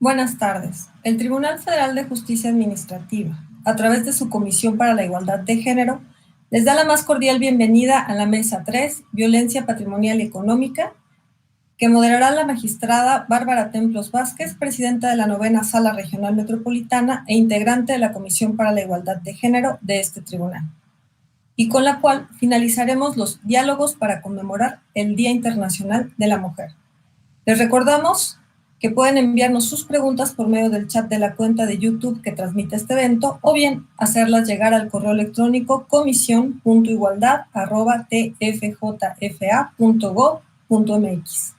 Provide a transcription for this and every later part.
Buenas tardes. El Tribunal Federal de Justicia Administrativa, a través de su Comisión para la Igualdad de Género, les da la más cordial bienvenida a la Mesa 3, Violencia Patrimonial y Económica, que moderará la magistrada Bárbara Templos Vázquez, presidenta de la 9ª Sala Regional Metropolitana e integrante de la Comisión para la Igualdad de Género de este tribunal, y con la cual finalizaremos los diálogos para conmemorar el Día Internacional de la Mujer. Les recordamos que pueden enviarnos sus preguntas por medio del chat de la cuenta de YouTube que transmite este evento, o bien hacerlas llegar al correo electrónico comisión.igualdad@tfjfa.gov.mx.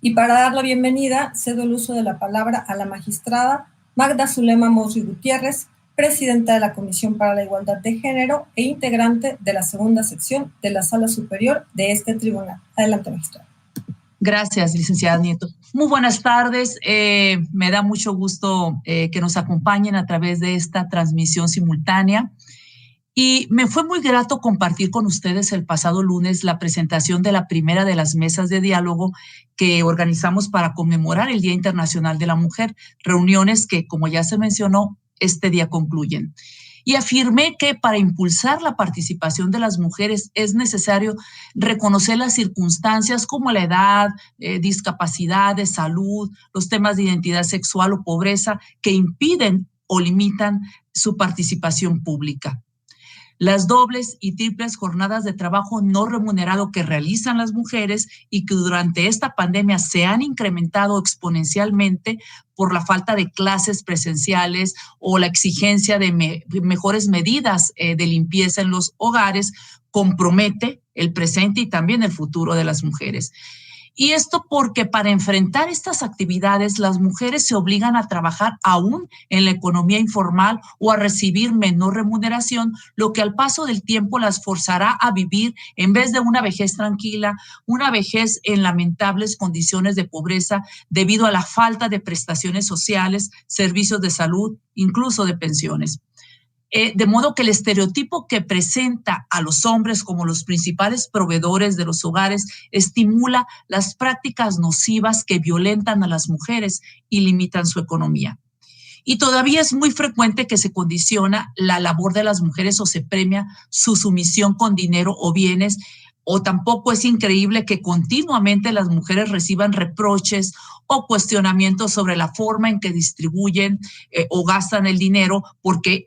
Y para dar la bienvenida, cedo el uso de la palabra a la magistrada Magda Zulema Mosri Gutiérrez, presidenta de la Comisión para la Igualdad de Género e integrante de la segunda sección de la Sala Superior de este tribunal. Adelante, magistrada. Gracias, licenciada Nieto. Muy buenas tardes. Me da mucho gusto que nos acompañen a través de esta transmisión simultánea. Y me fue muy grato compartir con ustedes el pasado lunes la presentación de la primera de las mesas de diálogo que organizamos para conmemorar el Día Internacional de la Mujer, reuniones que, como ya se mencionó, este día concluyen. Y afirmé que para impulsar la participación de las mujeres es necesario reconocer las circunstancias como la edad, discapacidades, salud, los temas de identidad sexual o pobreza que impiden o limitan su participación pública. Las dobles y triples jornadas de trabajo no remunerado que realizan las mujeres y que durante esta pandemia se han incrementado exponencialmente por la falta de clases presenciales o la exigencia de mejores medidas de limpieza en los hogares, compromete el presente y también el futuro de las mujeres. Y esto porque para enfrentar estas actividades las mujeres se obligan a trabajar aún en la economía informal o a recibir menor remuneración, lo que al paso del tiempo las forzará a vivir, en vez de una vejez tranquila, una vejez en lamentables condiciones de pobreza debido a la falta de prestaciones sociales, servicios de salud, incluso de pensiones. De modo que el estereotipo que presenta a los hombres como los principales proveedores de los hogares estimula las prácticas nocivas que violentan a las mujeres y limitan su economía. Y todavía es muy frecuente que se condiciona la labor de las mujeres o se premia su sumisión con dinero o bienes, o tampoco es increíble que continuamente las mujeres reciban reproches o cuestionamientos sobre la forma en que distribuyen o gastan el dinero, porque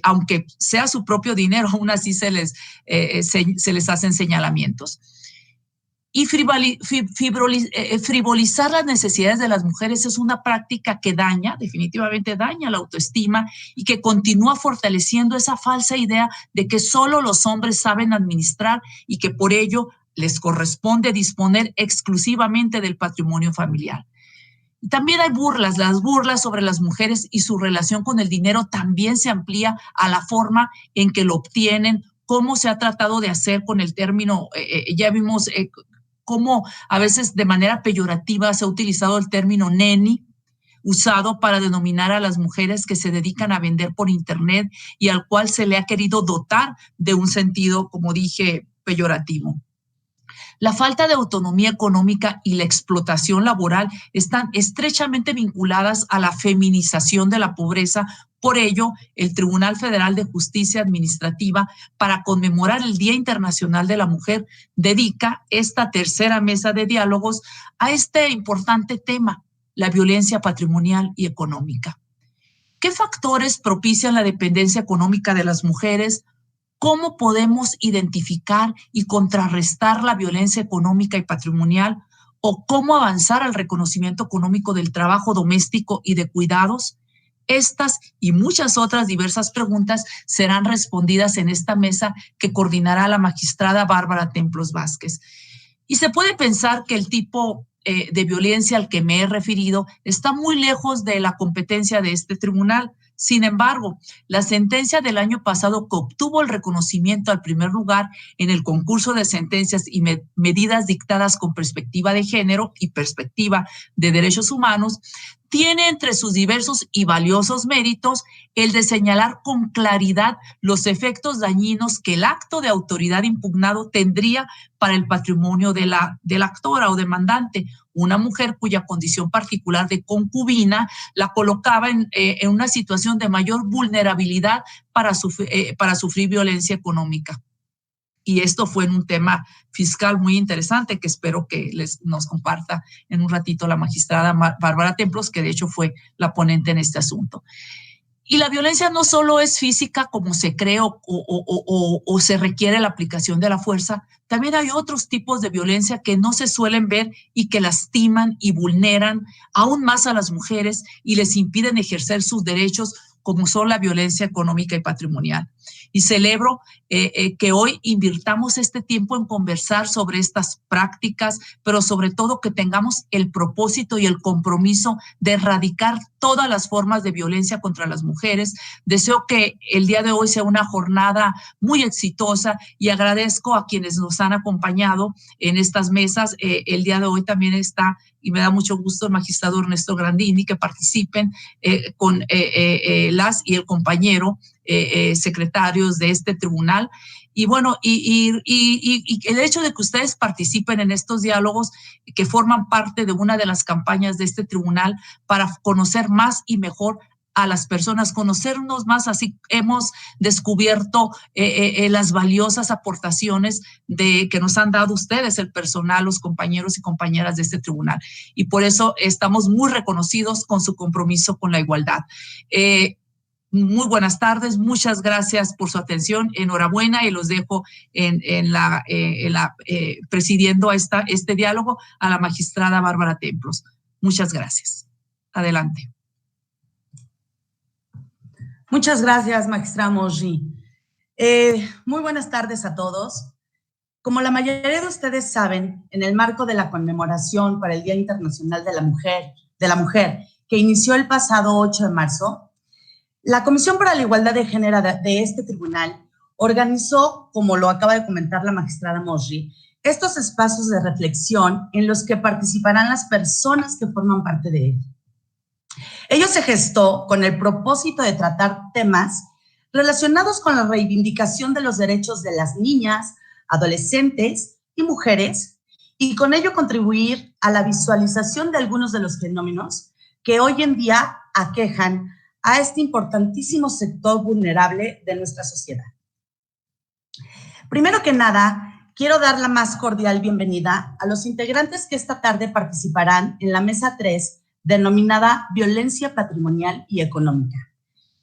aunque sea su propio dinero, aún así se les hacen señalamientos. Y frivolizar las necesidades de las mujeres es una práctica que definitivamente daña la autoestima y que continúa fortaleciendo esa falsa idea de que solo los hombres saben administrar y que por ello les corresponde disponer exclusivamente del patrimonio familiar. También hay burlas, las burlas sobre las mujeres y su relación con el dinero también se amplía a la forma en que lo obtienen, cómo se ha tratado de hacer con el término, ya vimos cómo a veces de manera peyorativa se ha utilizado el término neni, usado para denominar a las mujeres que se dedican a vender por internet y al cual se le ha querido dotar de un sentido, como dije, peyorativo. La falta de autonomía económica y la explotación laboral están estrechamente vinculadas a la feminización de la pobreza. Por ello, el Tribunal Federal de Justicia Administrativa, para conmemorar el Día Internacional de la Mujer, dedica esta tercera mesa de diálogos a este importante tema, la violencia patrimonial y económica. ¿Qué factores propician la dependencia económica de las mujeres? ¿Cómo podemos identificar y contrarrestar la violencia económica y patrimonial? ¿O cómo avanzar al reconocimiento económico del trabajo doméstico y de cuidados? Estas y muchas otras diversas preguntas serán respondidas en esta mesa que coordinará la magistrada Bárbara Templos Vázquez. Y se puede pensar que el tipo de violencia al que me he referido está muy lejos de la competencia de este tribunal. Sin embargo, la sentencia del año pasado, que obtuvo el reconocimiento al primer lugar en el concurso de sentencias y medidas dictadas con perspectiva de género y perspectiva de derechos humanos, tiene entre sus diversos y valiosos méritos el de señalar con claridad los efectos dañinos que el acto de autoridad impugnado tendría para el patrimonio de la actora o demandante, una mujer cuya condición particular de concubina la colocaba en una situación de mayor vulnerabilidad para sufrir violencia económica. Y esto fue en un tema fiscal muy interesante que espero que nos comparta en un ratito la magistrada Bárbara Templos, que de hecho fue la ponente en este asunto. Y la violencia no solo es física como se cree o se requiere la aplicación de la fuerza, también hay otros tipos de violencia que no se suelen ver y que lastiman y vulneran aún más a las mujeres y les impiden ejercer sus derechos, como son la violencia económica y patrimonial. Y celebro que hoy invirtamos este tiempo en conversar sobre estas prácticas, pero sobre todo que tengamos el propósito y el compromiso de erradicar todas las formas de violencia contra las mujeres. Deseo que el día de hoy sea una jornada muy exitosa y agradezco a quienes nos han acompañado en estas mesas. El día de hoy también está, y me da mucho gusto, el magistrado Ernesto Grandini, que participen con las y el compañero secretarios de este tribunal. Y bueno, y el hecho de que ustedes participen en estos diálogos que forman parte de una de las campañas de este tribunal para conocer más y mejor a las personas, conocernos más, así hemos descubierto las valiosas aportaciones que nos han dado ustedes, el personal, los compañeros y compañeras de este tribunal. Y por eso estamos muy reconocidos con su compromiso con la igualdad. Muy buenas tardes, muchas gracias por su atención, enhorabuena, y los dejo presidiendo este diálogo a la magistrada Bárbara Templos. Muchas gracias. Adelante. Muchas gracias, magistrada Mongery. Muy buenas tardes a todos. Como la mayoría de ustedes saben, en el marco de la conmemoración para el Día Internacional de la Mujer, que inició el pasado 8 de marzo, la Comisión para la Igualdad de Género de este tribunal organizó, como lo acaba de comentar la magistrada Mongery, estos espacios de reflexión en los que participarán las personas que forman parte de él. Ello se gestó con el propósito de tratar temas relacionados con la reivindicación de los derechos de las niñas, adolescentes y mujeres, y con ello contribuir a la visualización de algunos de los fenómenos que hoy en día aquejan a este importantísimo sector vulnerable de nuestra sociedad. Primero que nada, quiero dar la más cordial bienvenida a los integrantes que esta tarde participarán en la mesa 3, denominada Violencia Patrimonial y Económica,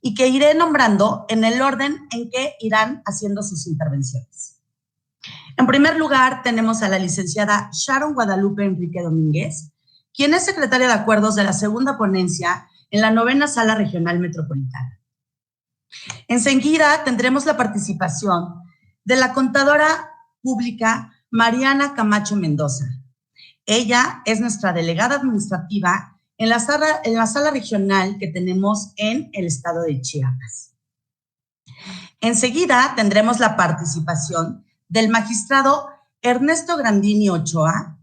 y que iré nombrando en el orden en que irán haciendo sus intervenciones. En primer lugar, tenemos a la licenciada Sharon Guadalupe Enrique Domínguez, quien es secretaria de Acuerdos de la segunda ponencia en la 9ª Sala Regional Metropolitana. Enseguida tendremos la participación de la contadora pública Mariana Camacho Mendoza. Ella es nuestra delegada administrativa en la sala regional que tenemos en el estado de Chiapas. Enseguida tendremos la participación del magistrado Ernesto Grandini Ochoa,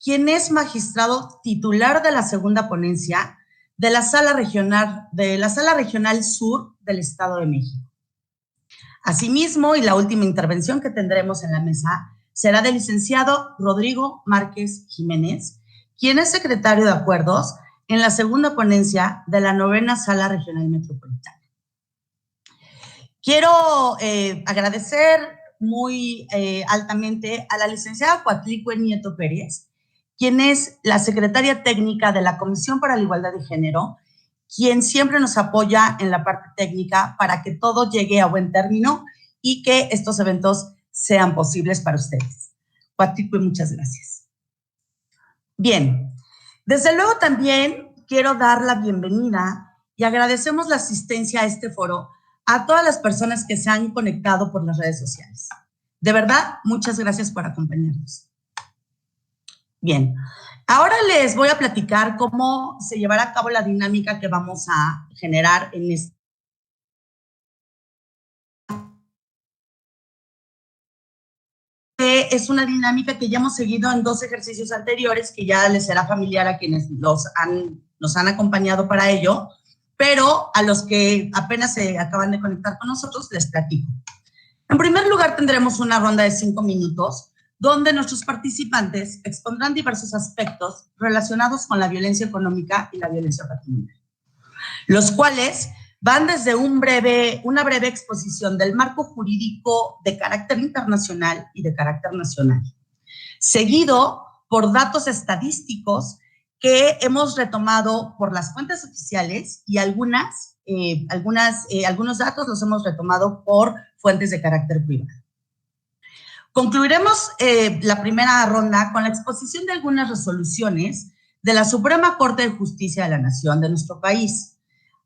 quien es magistrado titular de la segunda ponencia de la Sala Regional Sur del Estado de México. Asimismo, y la última intervención que tendremos en la mesa será del licenciado Rodrigo Márquez Jiménez, quien es secretario de Acuerdos en la segunda ponencia de la 9ª Sala Regional Metropolitana. Quiero agradecer muy altamente a la licenciada Coatlicue Nieto Pérez, quien es la secretaria técnica de la Comisión para la Igualdad de Género, quien siempre nos apoya en la parte técnica para que todo llegue a buen término y que estos eventos sean posibles para ustedes. Coatlicue, muchas gracias. Bien, desde luego también quiero dar la bienvenida y agradecemos la asistencia a este foro a todas las personas que se han conectado por las redes sociales. De verdad, muchas gracias por acompañarnos. Bien, ahora les voy a platicar cómo se llevará a cabo la dinámica que vamos a generar en este. que es una dinámica que ya hemos seguido en 2 ejercicios anteriores, que ya les será familiar a quienes nos han acompañado para ello, pero a los que apenas se acaban de conectar con nosotros, les platico. En primer lugar, tendremos una ronda de 5 minutos, donde nuestros participantes expondrán diversos aspectos relacionados con la violencia económica y la violencia patrimonial, los cuales van desde una breve exposición del marco jurídico de carácter internacional y de carácter nacional, seguido por datos estadísticos que hemos retomado por las fuentes oficiales y algunos datos los hemos retomado por fuentes de carácter privado. Concluiremos la primera ronda con la exposición de algunas resoluciones de la Suprema Corte de Justicia de la Nación de nuestro país,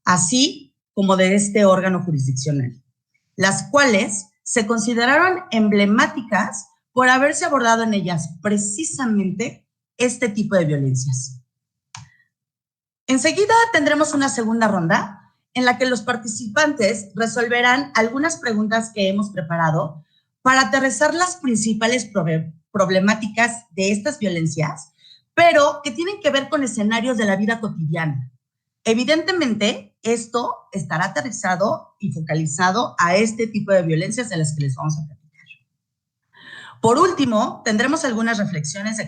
así como de este órgano jurisdiccional, las cuales se consideraron emblemáticas por haberse abordado en ellas precisamente este tipo de violencias. Enseguida tendremos una segunda ronda en la que los participantes resolverán algunas preguntas que hemos preparado para aterrizar las principales problemáticas de estas violencias, pero que tienen que ver con escenarios de la vida cotidiana. Evidentemente, esto estará aterrizado y focalizado a este tipo de violencias de las que les vamos a platicar. Por último, tendremos algunas reflexiones de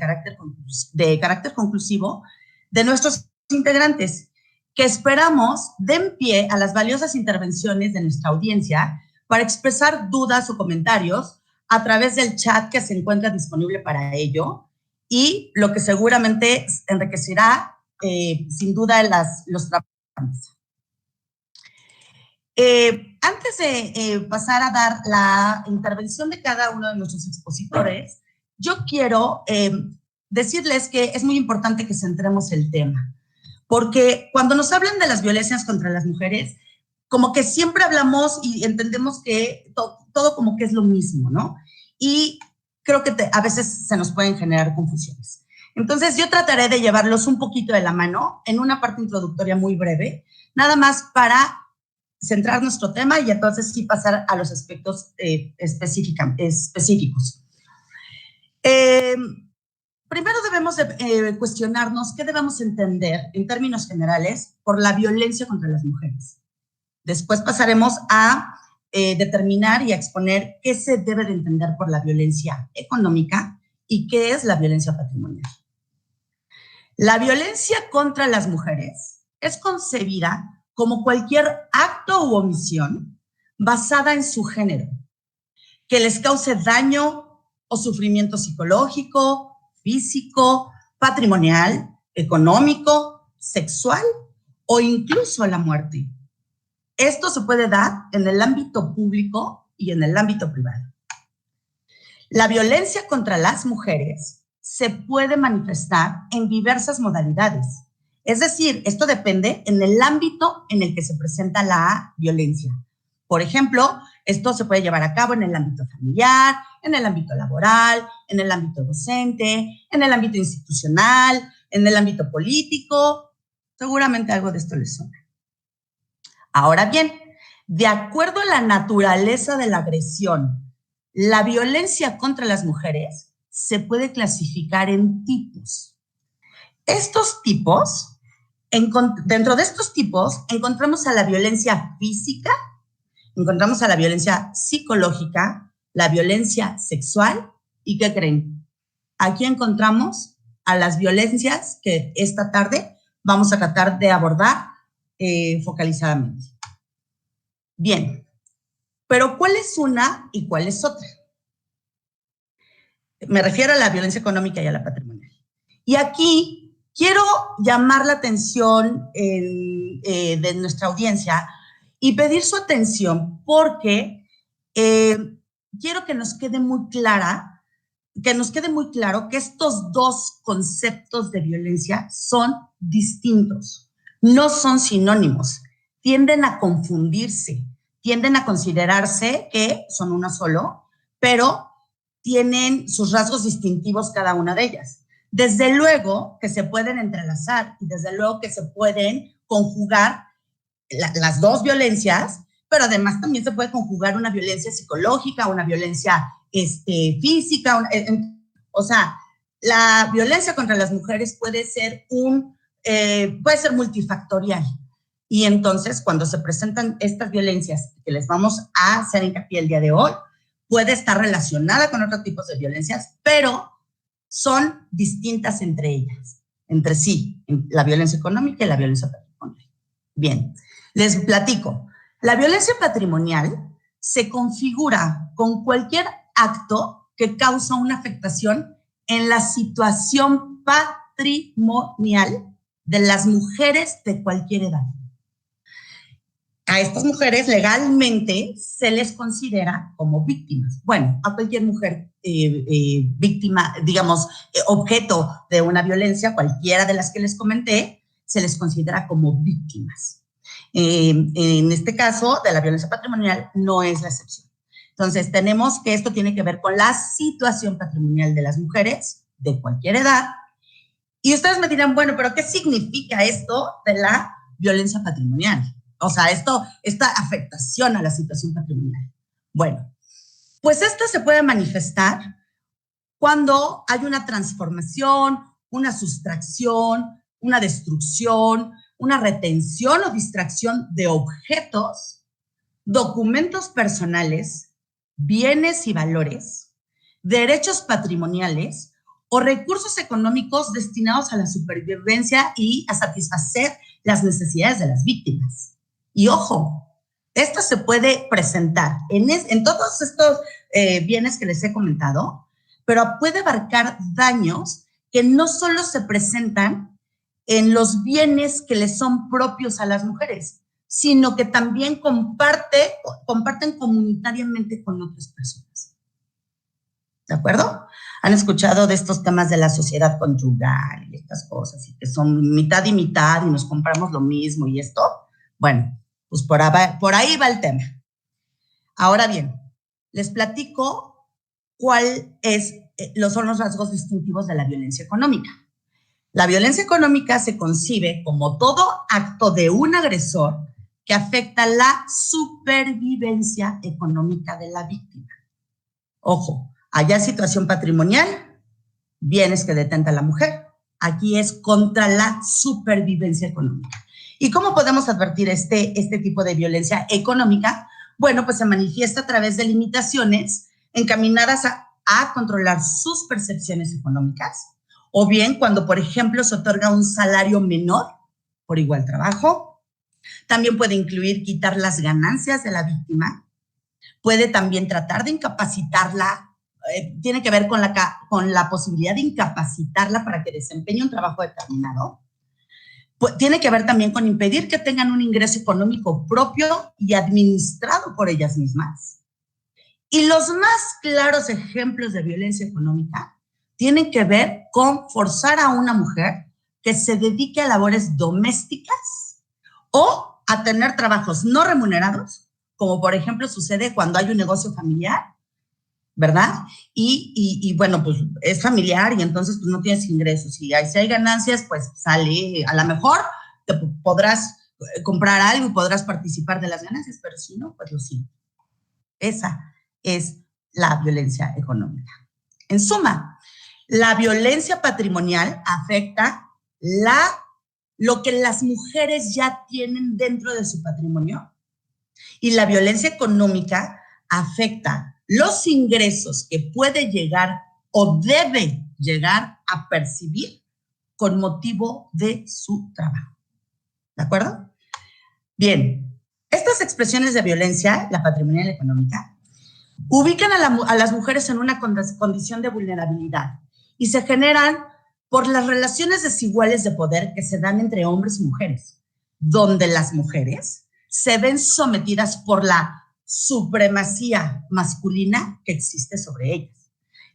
carácter conclusivo de nuestros integrantes, que esperamos den pie a las valiosas intervenciones de nuestra audiencia para expresar dudas o comentarios a través del chat que se encuentra disponible para ello, y lo que seguramente enriquecerá sin duda los trabajos. Antes de pasar a dar la intervención de cada uno de nuestros expositores, yo quiero decirles que es muy importante que centremos el tema, porque cuando nos hablan de las violencias contra las mujeres, como que siempre hablamos y entendemos que todo como que es lo mismo, ¿no? Y creo que a veces se nos pueden generar confusiones. Entonces, yo trataré de llevarlos un poquito de la mano en una parte introductoria muy breve, nada más para centrar nuestro tema y entonces sí pasar a los aspectos específicos. Primero debemos cuestionarnos qué debemos entender en términos generales por la violencia contra las mujeres. Después pasaremos a determinar y a exponer qué se debe de entender por la violencia económica y qué es la violencia patrimonial. La violencia contra las mujeres es concebida como cualquier acto u omisión basada en su género, que les cause daño o sufrimiento psicológico, físico, patrimonial, económico, sexual o incluso la muerte. Esto se puede dar en el ámbito público y en el ámbito privado. La violencia contra las mujeres se puede manifestar en diversas modalidades. Es decir, esto depende en el ámbito en el que se presenta la violencia. Por ejemplo, esto se puede llevar a cabo en el ámbito familiar, en el ámbito laboral, en el ámbito docente, en el ámbito institucional, en el ámbito político. Seguramente algo de esto les suena. Ahora bien, de acuerdo a la naturaleza de la agresión, la violencia contra las mujeres se puede clasificar en tipos. Dentro de estos tipos, encontramos a la violencia física, encontramos a la violencia psicológica, la violencia sexual, ¿y qué creen? Aquí encontramos a las violencias que esta tarde vamos a tratar de abordar focalizadamente. Bien, pero ¿cuál es una y cuál es otra? Me refiero a la violencia económica y a la patrimonial. Y aquí quiero llamar la atención de nuestra audiencia y pedir su atención porque quiero que nos quede muy claro que estos dos conceptos de violencia son distintos, no son sinónimos, tienden a confundirse, tienden a considerarse que son uno solo, pero tienen sus rasgos distintivos cada una de ellas. Desde luego que se pueden entrelazar y desde luego que se pueden conjugar las dos violencias, pero además también se puede conjugar una violencia psicológica, una violencia física, o sea, la violencia contra las mujeres puede ser multifactorial. Y entonces, cuando se presentan estas violencias que les vamos a hacer hincapié el día de hoy, puede estar relacionada con otros tipos de violencias, pero son distintas entre ellas, entre sí, la violencia económica y la violencia patrimonial. Bien, les platico. La violencia patrimonial se configura con cualquier acto que causa una afectación en la situación patrimonial de las mujeres de cualquier edad. A estas mujeres legalmente se les considera como víctimas. Bueno, a cualquier mujer víctima, digamos, objeto de una violencia, cualquiera de las que les comenté, se les considera como víctimas. En este caso, de la violencia patrimonial, no es la excepción. Entonces, tenemos que esto tiene que ver con la situación patrimonial de las mujeres de cualquier edad. Y ustedes me dirán, bueno, pero ¿qué significa esto de la violencia patrimonial? O sea, esta afectación a la situación patrimonial. Bueno, pues esta se puede manifestar cuando hay una transformación, una sustracción, una destrucción, una retención o distracción de objetos, documentos personales, bienes y valores, derechos patrimoniales o recursos económicos destinados a la supervivencia y a satisfacer las necesidades de las víctimas. Y ojo, esto se puede presentar en todos estos bienes que les he comentado, pero puede abarcar daños que no solo se presentan en los bienes que les son propios a las mujeres, sino que también comparten comunitariamente con otras personas. ¿De acuerdo? ¿Han escuchado de estos temas de la sociedad conyugal y estas cosas, y que son mitad y mitad y nos compramos lo mismo y esto? Bueno, pues por ahí va el tema. Ahora bien, les platico cuáles son los rasgos distintivos de la violencia económica. La violencia económica se concibe como todo acto de un agresor que afecta la supervivencia económica de la víctima. Ojo, allá es situación patrimonial, bienes que detenta la mujer. Aquí es contra la supervivencia económica. ¿Y cómo podemos advertir este tipo de violencia económica? Bueno, pues se manifiesta a través de limitaciones encaminadas a controlar sus percepciones económicas, o bien cuando, por ejemplo, se otorga un salario menor por igual trabajo. También puede incluir quitar las ganancias de la víctima. Puede también tratar de incapacitarla. Tiene que ver con la posibilidad de incapacitarla para que desempeñe un trabajo determinado. Tiene que ver también con impedir que tengan un ingreso económico propio y administrado por ellas mismas. Y los más claros ejemplos de violencia económica tienen que ver con forzar a una mujer que se dedique a labores domésticas o a tener trabajos no remunerados, como por ejemplo sucede cuando hay un negocio familiar, ¿verdad? Y bueno, pues es familiar y entonces pues no tienes ingresos. Y si hay ganancias, pues sale, a lo mejor te podrás comprar algo y podrás participar de las ganancias, pero si no, pues lo siento. Esa es la violencia económica. En suma, la violencia patrimonial afecta lo que las mujeres ya tienen dentro de su patrimonio, y la violencia económica afecta los ingresos que puede llegar o debe llegar a percibir con motivo de su trabajo. ¿De acuerdo? Bien, estas expresiones de violencia, la patrimonial y la económica, ubican a las mujeres en una condición de vulnerabilidad y se generan por las relaciones desiguales de poder que se dan entre hombres y mujeres, donde las mujeres se ven sometidas por la supremacía masculina que existe sobre ellas,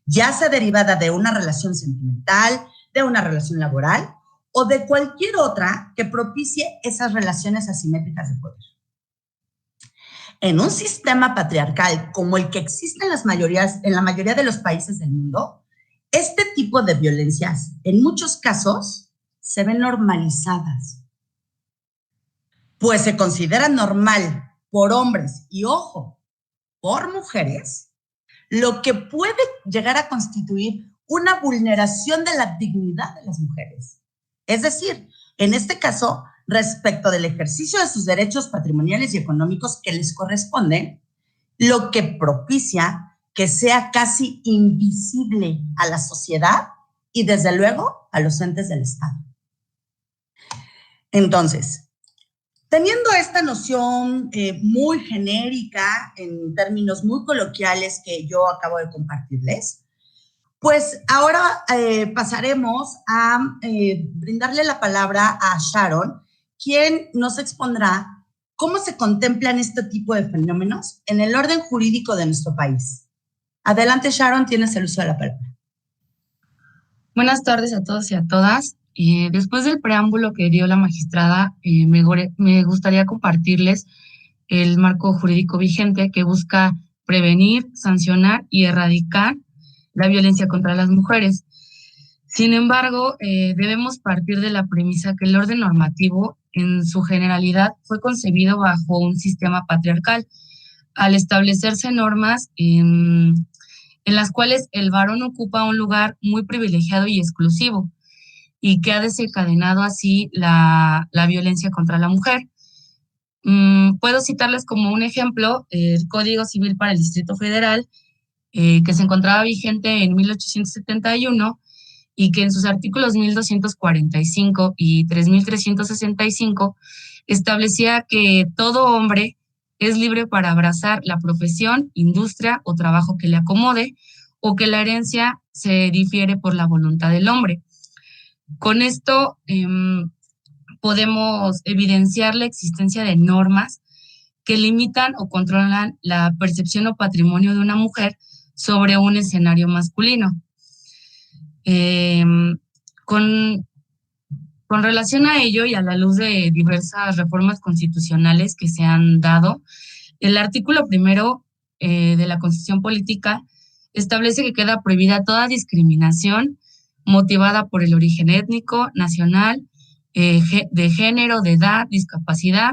ya sea derivada de una relación sentimental, de una relación laboral o de cualquier otra que propicie esas relaciones asimétricas de poder. En un sistema patriarcal como el que existe en la mayoría de los países del mundo, este tipo de violencias, en muchos casos, se ven normalizadas, pues se considera normal por hombres y, ojo, por mujeres, lo que puede llegar a constituir una vulneración de la dignidad de las mujeres. Es decir, en este caso, respecto del ejercicio de sus derechos patrimoniales y económicos que les corresponden, lo que propicia que sea casi invisible a la sociedad y, desde luego, a los entes del Estado. Entonces, teniendo esta noción muy genérica, en términos muy coloquiales que yo acabo de compartirles, pues ahora pasaremos a brindarle la palabra a Sharon, quien nos expondrá cómo se contemplan este tipo de fenómenos en el orden jurídico de nuestro país. Adelante, Sharon, tienes el uso de la palabra. Buenas tardes a todos y a todas. Después del preámbulo que dio la magistrada, me gustaría compartirles el marco jurídico vigente que busca prevenir, sancionar y erradicar la violencia contra las mujeres. Sin embargo, debemos partir de la premisa que el orden normativo, en su generalidad, fue concebido bajo un sistema patriarcal, al establecerse normas en las cuales el varón ocupa un lugar muy privilegiado y exclusivo, y que ha desencadenado así la violencia contra la mujer. Puedo citarles como un ejemplo el Código Civil para el Distrito Federal, que se encontraba vigente en 1871 y que en sus artículos 1245 y 3365 establecía que todo hombre es libre para abrazar la profesión, industria o trabajo que le acomode, o que la herencia se difiere por la voluntad del hombre. Con esto podemos evidenciar la existencia de normas que limitan o controlan la percepción o patrimonio de una mujer sobre un escenario masculino. Con relación a ello y a la luz de diversas reformas constitucionales que se han dado, el artículo 1 de la Constitución Política establece que queda prohibida toda discriminación motivada por el origen étnico, nacional, de género, de edad, discapacidad,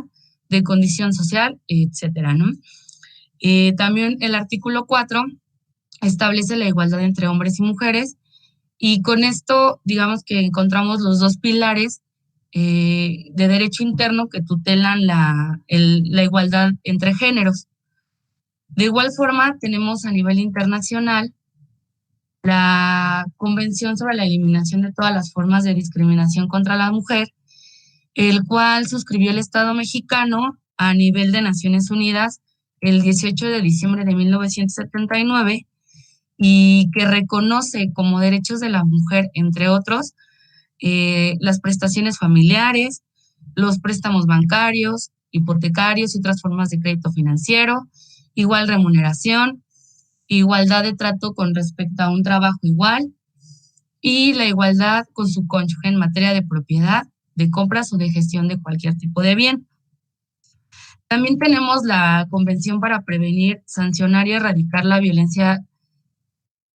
de condición social, etcétera, ¿no? También el artículo 4 establece la igualdad entre hombres y mujeres, y con esto, digamos que encontramos los dos pilares de derecho interno que tutelan la igualdad entre géneros. De igual forma, tenemos a nivel internacional la Convención sobre la Eliminación de todas las formas de discriminación contra la mujer, el cual suscribió el Estado mexicano a nivel de Naciones Unidas el 18 de diciembre de 1979, y que reconoce como derechos de la mujer, entre otros, las prestaciones familiares, los préstamos bancarios, hipotecarios y otras formas de crédito financiero, igual remuneración, igualdad de trato con respecto a un trabajo igual, y la igualdad con su cónyuge en materia de propiedad, de compras o de gestión de cualquier tipo de bien. También tenemos la Convención para prevenir, sancionar y erradicar la violencia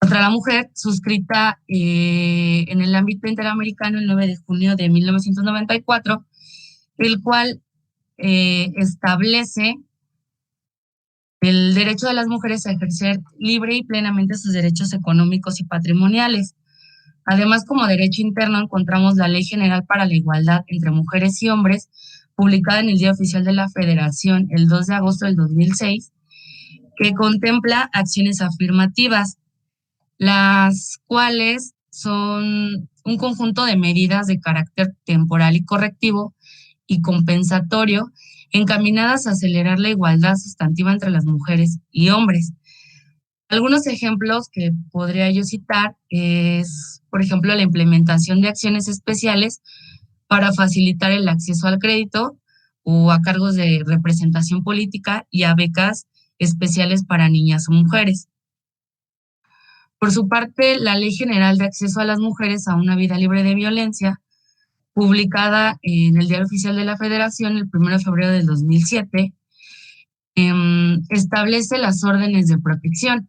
contra la mujer, suscrita en el ámbito interamericano el 9 de junio de 1994, el cual establece el derecho de las mujeres a ejercer libre y plenamente sus derechos económicos y patrimoniales. Además, como derecho interno, encontramos la Ley General para la Igualdad entre Mujeres y Hombres, publicada en el Día Oficial de la Federación el 2 de agosto del 2006, que contempla acciones afirmativas, las cuales son un conjunto de medidas de carácter temporal y correctivo y compensatorio encaminadas a acelerar la igualdad sustantiva entre las mujeres y hombres. Algunos ejemplos que podría yo citar es, por ejemplo, la implementación de acciones especiales para facilitar el acceso al crédito o a cargos de representación política y a becas especiales para niñas o mujeres. Por su parte, la Ley General de Acceso a las Mujeres a una Vida Libre de Violencia, publicada en el Diario Oficial de la Federación el 1 de febrero del 2007, establece las órdenes de protección,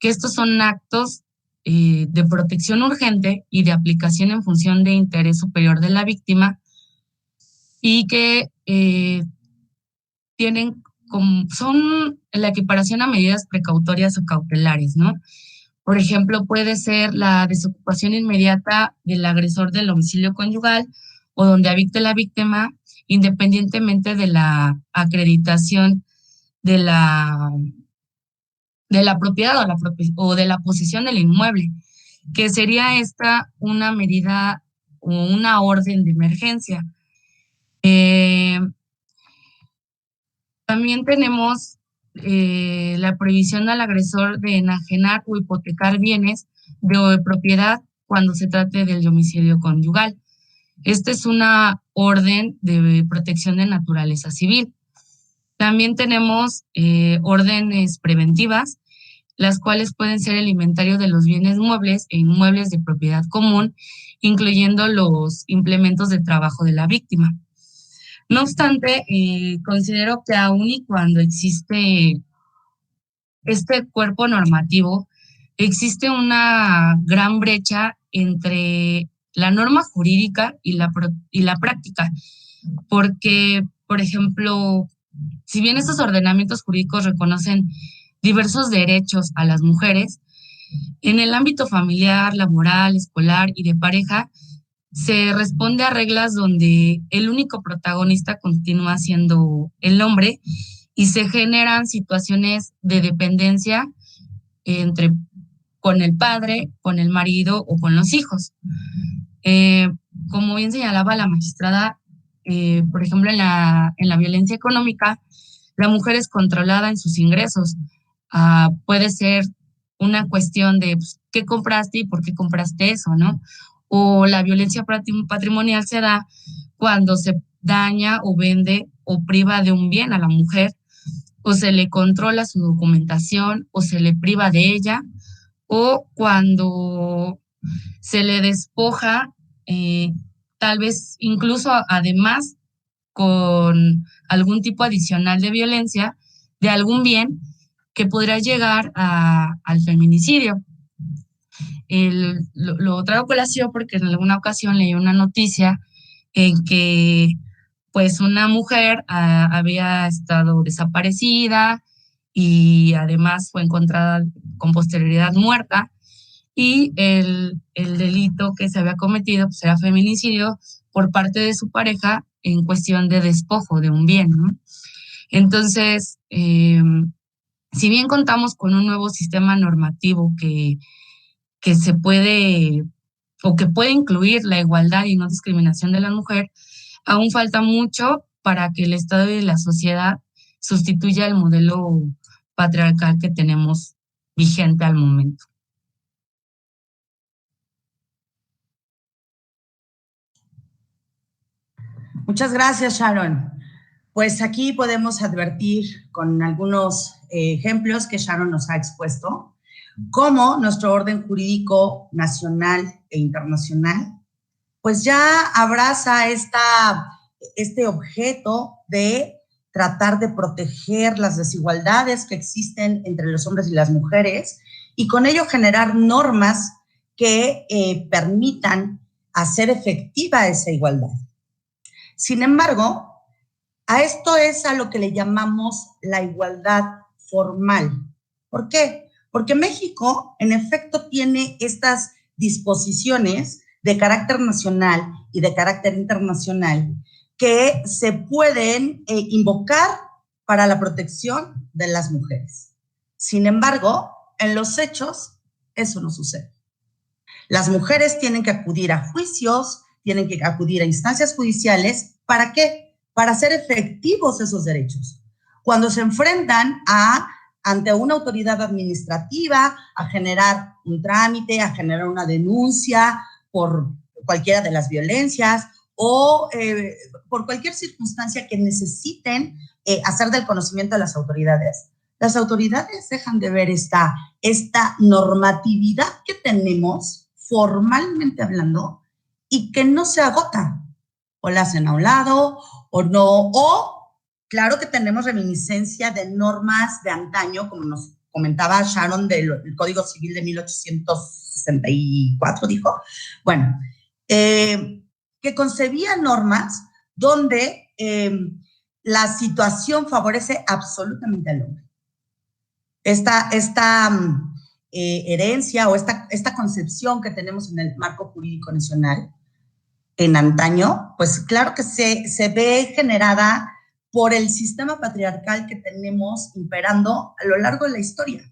que estos son actos de protección urgente y de aplicación en función de interés superior de la víctima, y que tienen son la equiparación a medidas precautorias o cautelares, ¿no? Por ejemplo, puede ser la desocupación inmediata del agresor del domicilio conyugal o donde habite la víctima, independientemente de la acreditación de la propiedad o de la posesión del inmueble, que sería esta una medida o una orden de emergencia. También tenemos la prohibición al agresor de enajenar o hipotecar bienes de propiedad cuando se trate del domicilio conyugal. Esta es una orden de protección de naturaleza civil. También tenemos órdenes preventivas, las cuales pueden ser el inventario de los bienes muebles e inmuebles de propiedad común, incluyendo los implementos de trabajo de la víctima. No obstante, considero que aún y cuando existe este cuerpo normativo, existe una gran brecha entre la norma jurídica y la práctica, porque, por ejemplo, si bien estos ordenamientos jurídicos reconocen diversos derechos a las mujeres, en el ámbito familiar, laboral, escolar y de pareja, se responde a reglas donde el único protagonista continúa siendo el hombre y se generan situaciones de dependencia con el padre, con el marido o con los hijos. Como bien señalaba la magistrada, por ejemplo, en la violencia económica, la mujer es controlada en sus ingresos. Puede ser una cuestión de pues, qué compraste y por qué compraste eso, ¿no? O la violencia patrimonial se da cuando se daña o vende o priva de un bien a la mujer, o se le controla su documentación, o se le priva de ella, o cuando se le despoja, tal vez incluso además con algún tipo adicional de violencia, de algún bien que podrá llegar al feminicidio. Lo traigo a colación porque en alguna ocasión leí una noticia en que pues una mujer había estado desaparecida y además fue encontrada con posterioridad muerta, y el delito que se había cometido pues era feminicidio por parte de su pareja en cuestión de despojo de un bien, ¿no? Entonces, si bien contamos con un nuevo sistema normativo que se puede o que puede incluir la igualdad y no discriminación de la mujer, aún falta mucho para que el Estado y la sociedad sustituya el modelo patriarcal que tenemos vigente al momento. Muchas gracias, Sharon. Pues aquí podemos advertir con algunos ejemplos que Sharon nos ha expuesto, cómo nuestro orden jurídico nacional e internacional pues ya abraza este objeto de tratar de proteger las desigualdades que existen entre los hombres y las mujeres y con ello generar normas que permitan hacer efectiva esa igualdad. Sin embargo, a esto es a lo que le llamamos la igualdad formal. ¿Por qué? Porque México, en efecto, tiene estas disposiciones de carácter nacional y de carácter internacional que se pueden invocar para la protección de las mujeres. Sin embargo, en los hechos, eso no sucede. Las mujeres tienen que acudir a juicios, tienen que acudir a instancias judiciales. ¿Para qué? Para hacer efectivos esos derechos. Cuando se enfrentan ante una autoridad administrativa a generar un trámite, a generar una denuncia por cualquiera de las violencias o por cualquier circunstancia que necesiten hacer del conocimiento de las autoridades dejan de ver esta normatividad que tenemos formalmente hablando y que no se agota. O la hacen a un lado o no, o claro que tenemos reminiscencia de normas de antaño, como nos comentaba Sharon del Código Civil de 1864, dijo. Bueno, que concebía normas donde la situación favorece absolutamente al hombre. Esta herencia o esta concepción que tenemos en el marco jurídico nacional en antaño, pues claro que se ve generada por el sistema patriarcal que tenemos imperando a lo largo de la historia.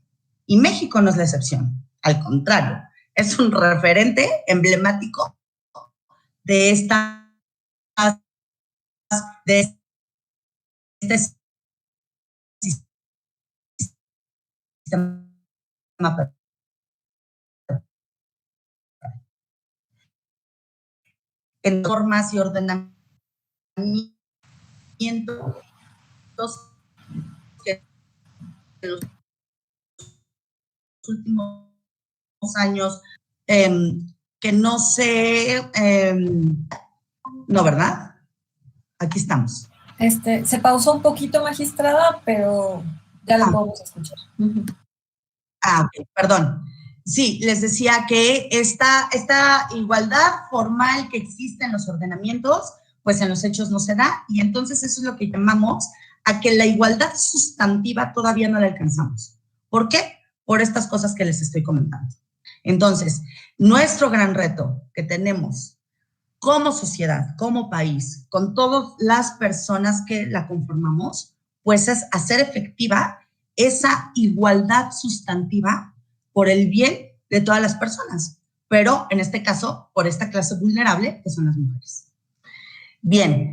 Y México no es la excepción, al contrario, es un referente emblemático de este sistema en normas y ordenamientos que en los últimos años que no sé, no, ¿verdad? Aquí estamos. Se pausó un poquito, magistrada, pero ya la podemos escuchar. Ok, perdón. Sí, les decía que esta igualdad formal que existe en los ordenamientos, pues en los hechos no se da, y entonces eso es lo que llamamos a que la igualdad sustantiva todavía no la alcanzamos. ¿Por qué? Por estas cosas que les estoy comentando. Entonces, nuestro gran reto que tenemos como sociedad, como país, con todas las personas que la conformamos, pues es hacer efectiva esa igualdad sustantiva por el bien de todas las personas, pero en este caso, por esta clase vulnerable que son las mujeres. Bien,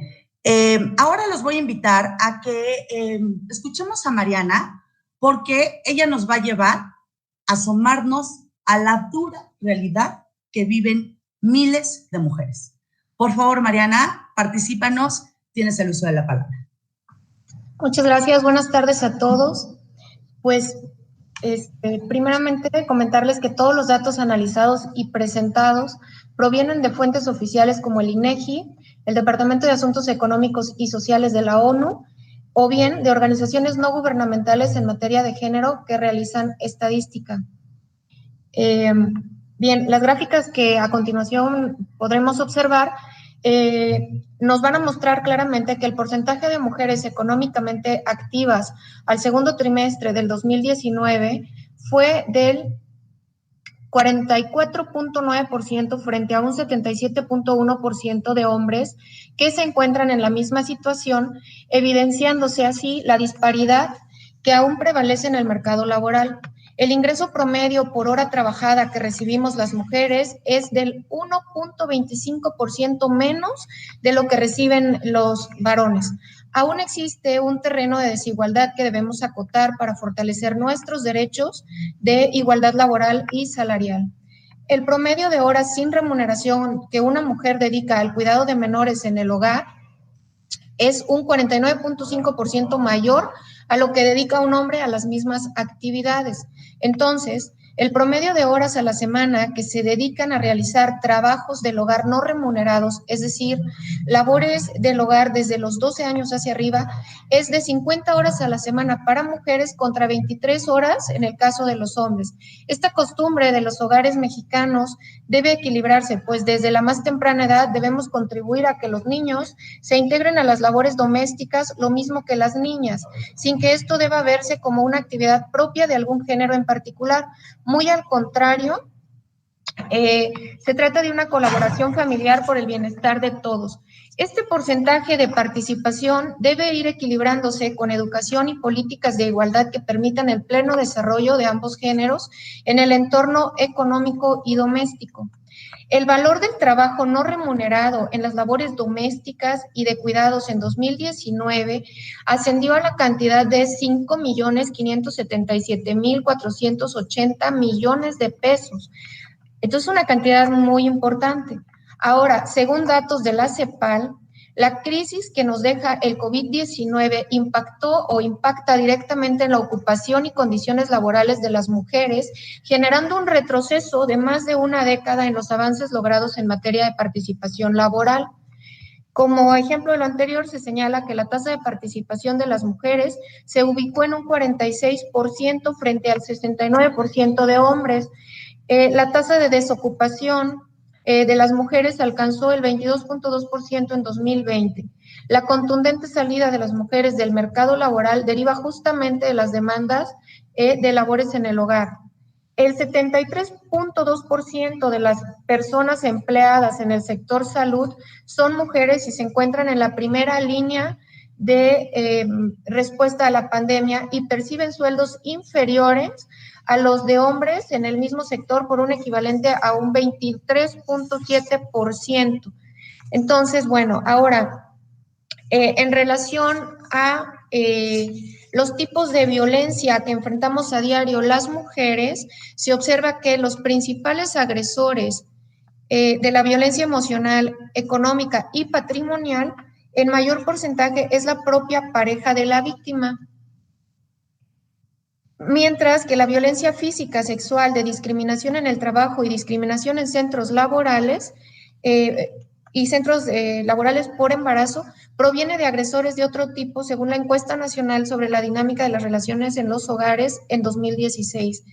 ahora los voy a invitar a que escuchemos a Mariana, porque ella nos va a llevar a asomarnos a la dura realidad que viven miles de mujeres. Por favor, Mariana, particípanos, tienes el uso de la palabra. Muchas gracias, buenas tardes a todos. Pues, primeramente comentarles que todos los datos analizados y presentados provienen de fuentes oficiales como el INEGI, el Departamento de Asuntos Económicos y Sociales de la ONU, o bien de organizaciones no gubernamentales en materia de género que realizan estadística. Bien, las gráficas que a continuación podremos observar nos van a mostrar claramente que el porcentaje de mujeres económicamente activas al segundo trimestre del 2019 fue del 44.9% frente a un 77.1% de hombres que se encuentran en la misma situación, evidenciándose así la disparidad que aún prevalece en el mercado laboral. El ingreso promedio por hora trabajada que recibimos las mujeres es del 1.25% menos de lo que reciben los varones. Aún existe un terreno de desigualdad que debemos acotar para fortalecer nuestros derechos de igualdad laboral y salarial. El promedio de horas sin remuneración que una mujer dedica al cuidado de menores en el hogar es un 49.5% mayor a lo que dedica un hombre a las mismas actividades. Entonces, el promedio de horas a la semana que se dedican a realizar trabajos del hogar no remunerados, es decir, labores del hogar desde los 12 años hacia arriba, es de 50 horas a la semana para mujeres contra 23 horas en el caso de los hombres. Esta costumbre de los hogares mexicanos debe equilibrarse, pues desde la más temprana edad debemos contribuir a que los niños se integren a las labores domésticas lo mismo que las niñas, sin que esto deba verse como una actividad propia de algún género en particular. Muy al contrario, se trata de una colaboración familiar por el bienestar de todos. Este porcentaje de participación debe ir equilibrándose con educación y políticas de igualdad que permitan el pleno desarrollo de ambos géneros en el entorno económico y doméstico. El valor del trabajo no remunerado en las labores domésticas y de cuidados en 2019 ascendió a la cantidad de 5.577.480 millones de pesos. Entonces, una cantidad muy importante. Ahora, según datos de la CEPAL, la crisis que nos deja el COVID-19 impactó o impacta directamente en la ocupación y condiciones laborales de las mujeres, generando un retroceso de más de una década en los avances logrados en materia de participación laboral. Como ejemplo de lo anterior, se señala que la tasa de participación de las mujeres se ubicó en un 46% frente al 69% de hombres. La tasa de desocupación de las mujeres alcanzó el 22.2% en 2020. La contundente salida de las mujeres del mercado laboral deriva justamente de las demandas de labores en el hogar. El 73.2% de las personas empleadas en el sector salud son mujeres y se encuentran en la primera línea de respuesta a la pandemia y perciben sueldos inferiores a los de hombres en el mismo sector por un equivalente a un 23.7%. Entonces, bueno, ahora, en relación a los tipos de violencia que enfrentamos a diario las mujeres, se observa que los principales agresores de la violencia emocional, económica y patrimonial, en mayor porcentaje es la propia pareja de la víctima. Mientras que la violencia física, sexual, de discriminación en el trabajo y discriminación en centros laborales y centros laborales por embarazo proviene de agresores de otro tipo, según la encuesta nacional sobre la dinámica de las relaciones en los hogares en 2016.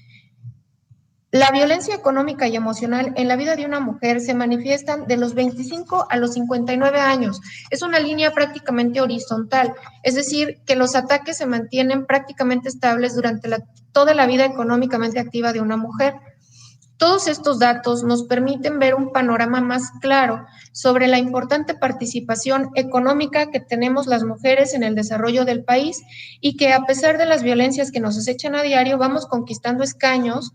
La violencia económica y emocional en la vida de una mujer se manifiestan de los 25 a los 59 años. Es una línea prácticamente horizontal, es decir, que los ataques se mantienen prácticamente estables durante toda la vida económicamente activa de una mujer. Todos estos datos nos permiten ver un panorama más claro sobre la importante participación económica que tenemos las mujeres en el desarrollo del país y que, a pesar de las violencias que nos acechan a diario, vamos conquistando escaños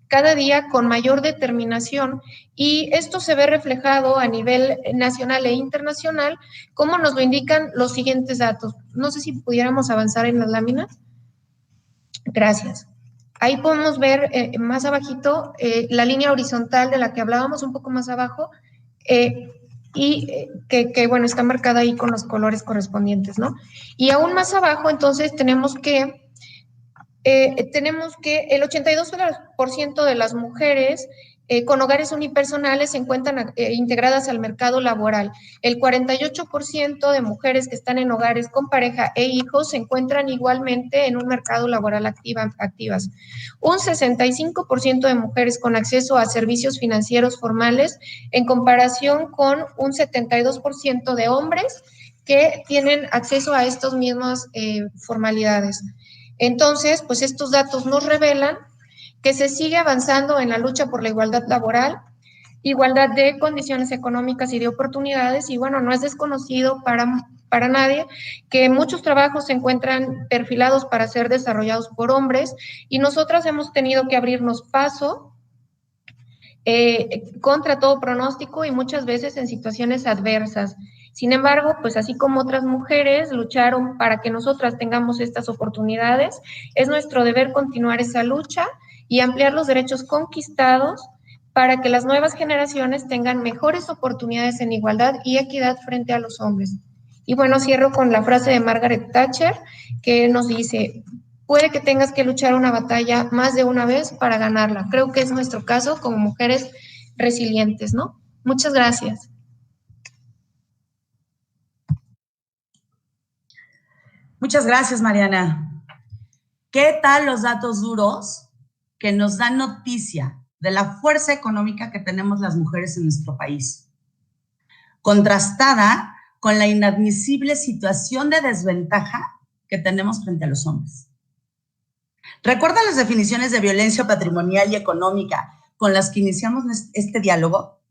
cada día con mayor determinación, y esto se ve reflejado a nivel nacional e internacional, como nos lo indican los siguientes datos. No sé si pudiéramos avanzar en las láminas. Gracias. Ahí podemos ver más abajito la línea horizontal de la que hablábamos, un poco más abajo, bueno, está marcada ahí con los colores correspondientes, ¿no? Y aún más abajo, entonces, tenemos que el 82% de las mujeres con hogares unipersonales se encuentran integradas al mercado laboral. El 48% de mujeres que están en hogares con pareja e hijos se encuentran igualmente en un mercado laboral activas. Un 65% de mujeres con acceso a servicios financieros formales, en comparación con un 72% de hombres que tienen acceso a estas mismas formalidades. Entonces, pues estos datos nos revelan que se sigue avanzando en la lucha por la igualdad laboral, igualdad de condiciones económicas y de oportunidades, y bueno, no es desconocido para nadie que muchos trabajos se encuentran perfilados para ser desarrollados por hombres, y nosotras hemos tenido que abrirnos paso contra todo pronóstico y muchas veces en situaciones adversas. Sin embargo, pues así como otras mujeres lucharon para que nosotras tengamos estas oportunidades, es nuestro deber continuar esa lucha y ampliar los derechos conquistados para que las nuevas generaciones tengan mejores oportunidades en igualdad y equidad frente a los hombres. Y bueno, cierro con la frase de Margaret Thatcher, que nos dice: puede que tengas que luchar una batalla más de una vez para ganarla. Creo que es nuestro caso como mujeres resilientes, ¿no? Muchas gracias. Muchas gracias, Mariana. ¿Qué tal los datos duros que nos dan noticia de la fuerza económica que tenemos las mujeres en nuestro país, contrastada con la inadmisible situación de desventaja que tenemos frente a los hombres? ¿Recuerdan las definiciones de violencia patrimonial y económica con las que iniciamos este diálogo?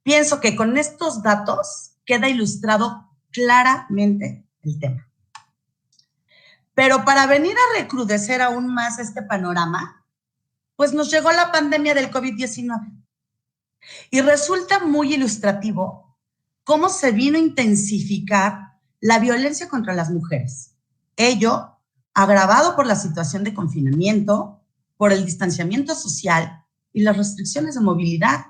Pienso que con estos datos queda ilustrado claramente el tema. Pero para venir a recrudecer aún más este panorama, pues nos llegó la pandemia del COVID-19. Y resulta muy ilustrativo cómo se vino a intensificar la violencia contra las mujeres. Ello agravado por la situación de confinamiento, por el distanciamiento social y las restricciones de movilidad,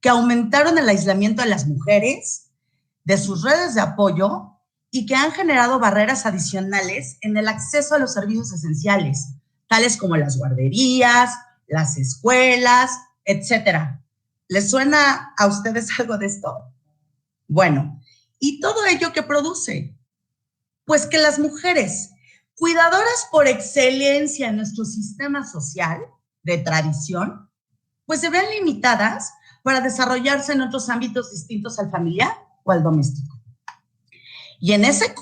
que aumentaron el aislamiento de las mujeres, de sus redes de apoyo, y que han generado barreras adicionales en el acceso a los servicios esenciales, tales como las guarderías, las escuelas, etcétera. ¿Les suena a ustedes algo de esto? Bueno, ¿y todo ello qué produce? Pues que las mujeres, cuidadoras por excelencia en nuestro sistema social de tradición, pues se vean limitadas para desarrollarse en otros ámbitos distintos al familiar o al doméstico. Y en ese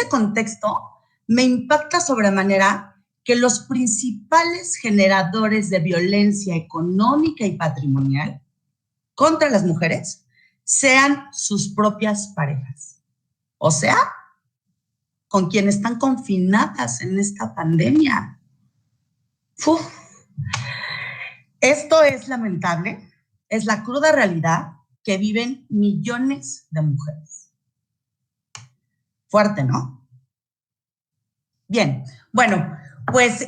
contexto me impacta sobremanera que los principales generadores de violencia económica y patrimonial contra las mujeres sean sus propias parejas. O sea, con quienes están confinadas en esta pandemia. Uf. Esto es lamentable, es la cruda realidad que viven millones de mujeres. Fuerte, ¿no? Bien, bueno, pues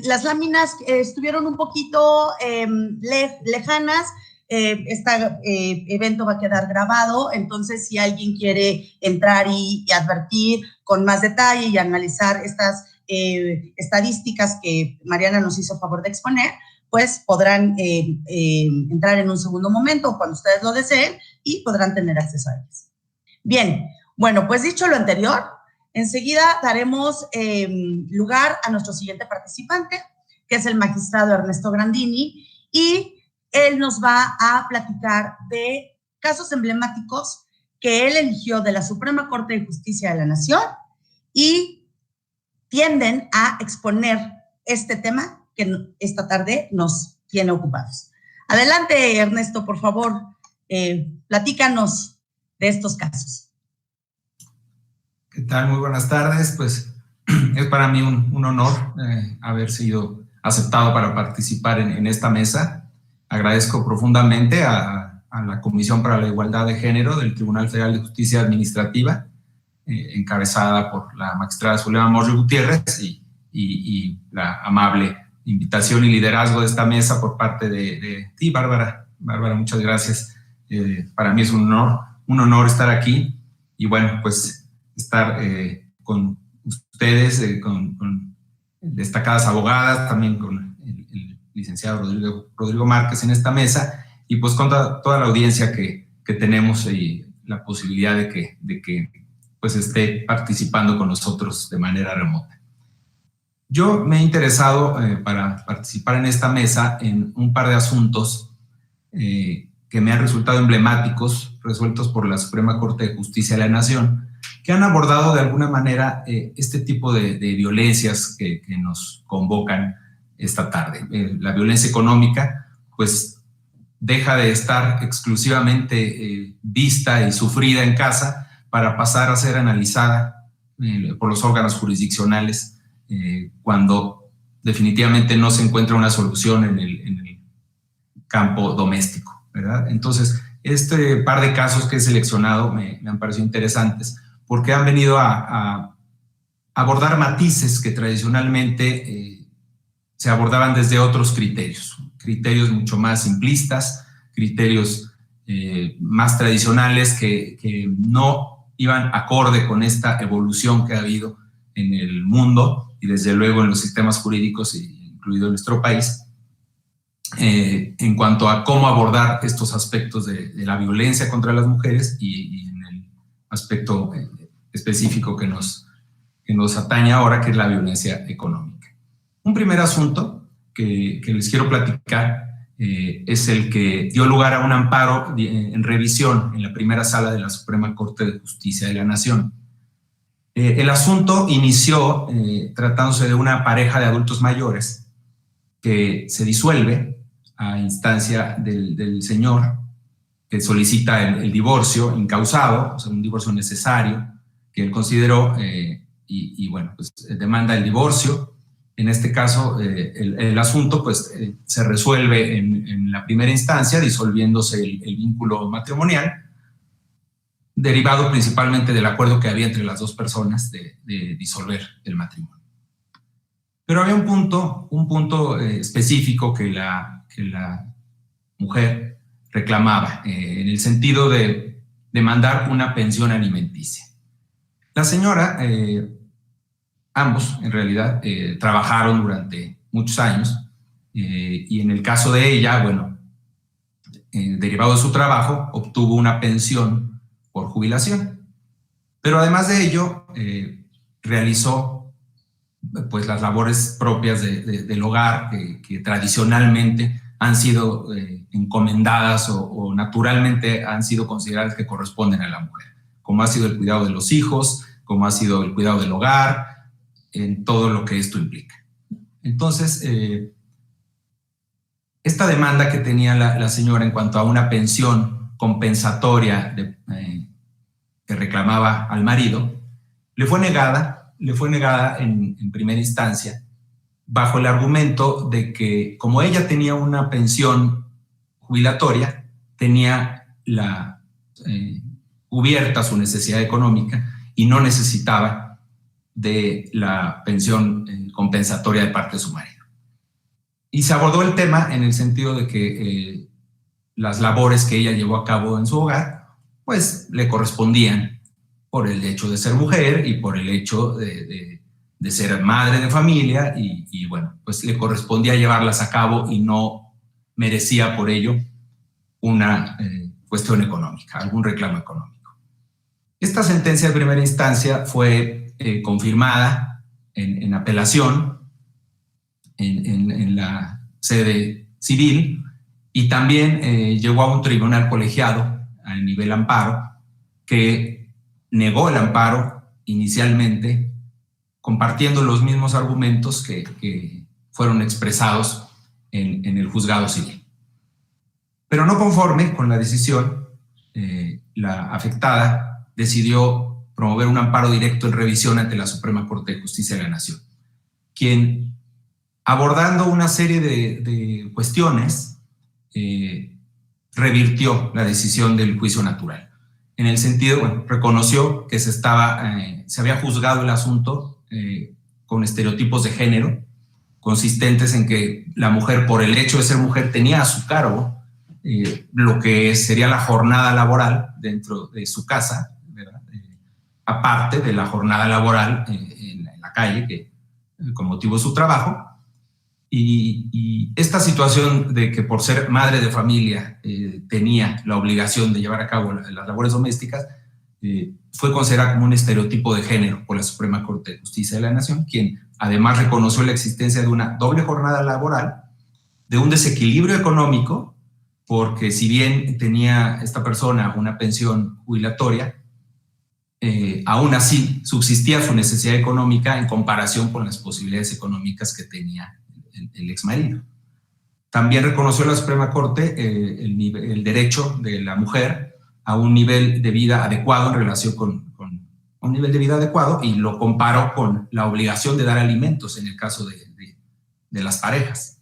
las láminas estuvieron un poquito lejanas. Este evento va a quedar grabado, entonces si alguien quiere entrar y advertir con más detalle y analizar estas estadísticas que Mariana nos hizo favor de exponer, pues podrán entrar en un segundo momento cuando ustedes lo deseen y podrán tener acceso a ellas. Bien, bueno, pues dicho lo anterior, enseguida daremos lugar a nuestro siguiente participante, que es el magistrado Ernesto Grandini, y él nos va a platicar de casos emblemáticos que él eligió de la Suprema Corte de Justicia de la Nación y tienden a exponer este tema que esta tarde nos tiene ocupados. Adelante, Ernesto, por favor, platícanos de estos casos. ¿Qué tal? Muy buenas tardes. Pues es para mí un honor haber sido aceptado para participar en esta mesa. Agradezco profundamente a la Comisión para la Igualdad de Género del Tribunal Federal de Justicia Administrativa, encabezada por la magistrada Zulema Morri Gutiérrez, y la amable invitación y liderazgo de esta mesa por parte de ti, Bárbara. Bárbara, muchas gracias. Para mí es un honor estar aquí y, bueno, pues estar con ustedes, con destacadas abogadas, también con el licenciado Rodrigo Márquez en esta mesa, y pues con toda la audiencia que tenemos y la posibilidad de que pues esté participando con nosotros de manera remota. Yo me he interesado para participar en esta mesa en un par de asuntos que me han resultado emblemáticos, resueltos por la Suprema Corte de Justicia de la Nación, que han abordado de alguna manera este tipo de violencias que nos convocan esta tarde. La violencia económica, pues, deja de estar exclusivamente vista y sufrida en casa para pasar a ser analizada por los órganos jurisdiccionales cuando definitivamente no se encuentra una solución en el campo doméstico, ¿verdad? Entonces, este par de casos que he seleccionado me han parecido interesantes porque han venido a abordar matices que tradicionalmente se abordaban desde otros criterios mucho más simplistas, criterios más tradicionales que no iban acorde con esta evolución que ha habido en el mundo y desde luego en los sistemas jurídicos, incluido en nuestro país, en cuanto a cómo abordar estos aspectos de la violencia contra las mujeres y en el aspecto específico que nos atañe ahora, que es la violencia económica. Un primer asunto que les quiero platicar es el que dio lugar a un amparo en revisión en la primera sala de la Suprema Corte de Justicia de la Nación. El asunto inició tratándose de una pareja de adultos mayores que se disuelve a instancia del señor que solicita el divorcio incausado, o sea, un divorcio necesario que él consideró y bueno, pues demanda el divorcio. En este caso, el asunto pues se resuelve en la primera instancia, disolviéndose el vínculo matrimonial, derivado principalmente del acuerdo que había entre las dos personas de disolver el matrimonio. Pero había un punto específico que la mujer reclamaba, en el sentido de demandar una pensión alimenticia. La señora, ambos en realidad trabajaron durante muchos años y en el caso de ella, bueno, derivado de su trabajo, obtuvo una pensión por jubilación. Pero además de ello, realizó pues las labores propias del hogar que tradicionalmente han sido encomendadas o naturalmente han sido consideradas que corresponden a la mujer, como ha sido el cuidado de los hijos, como ha sido el cuidado del hogar, en todo lo que esto implica. Entonces, esta demanda que tenía la señora en cuanto a una pensión compensatoria que reclamaba al marido, le fue negada en primera instancia, bajo el argumento de que como ella tenía una pensión jubilatoria, tenía cubierta su necesidad económica y no necesitaba de la pensión compensatoria de parte de su marido. Y se abordó el tema en el sentido de que las labores que ella llevó a cabo en su hogar, pues le correspondían por el hecho de ser mujer y por el hecho de ser madre de familia y bueno, pues le correspondía llevarlas a cabo y no merecía por ello una cuestión económica, algún reclamo económico. Esta sentencia de primera instancia fue confirmada en apelación en la sede civil y también llegó a un tribunal colegiado a nivel amparo que negó el amparo inicialmente, compartiendo los mismos argumentos que fueron expresados en el juzgado civil. Pero no conforme con la decisión, la afectada decidió promover un amparo directo en revisión ante la Suprema Corte de Justicia de la Nación, quien, abordando una serie de cuestiones, revirtió la decisión del juicio natural. En el sentido, bueno, reconoció que se había juzgado el asunto con estereotipos de género, consistentes en que la mujer, por el hecho de ser mujer, tenía a su cargo lo que sería la jornada laboral dentro de su casa, ¿verdad? Aparte de la jornada laboral en la calle, con motivo de su trabajo. Y esta situación de que por ser madre de familia tenía la obligación de llevar a cabo las labores domésticas, fue considerada como un estereotipo de género por la Suprema Corte de Justicia de la Nación, quien además reconoció la existencia de una doble jornada laboral, de un desequilibrio económico, porque si bien tenía esta persona una pensión jubilatoria, aún así subsistía su necesidad económica en comparación con las posibilidades económicas que tenía el exmarido. También reconoció la Suprema Corte el derecho de la mujer a un nivel de vida adecuado en relación con un nivel de vida adecuado, y lo comparó con la obligación de dar alimentos en el caso de las parejas.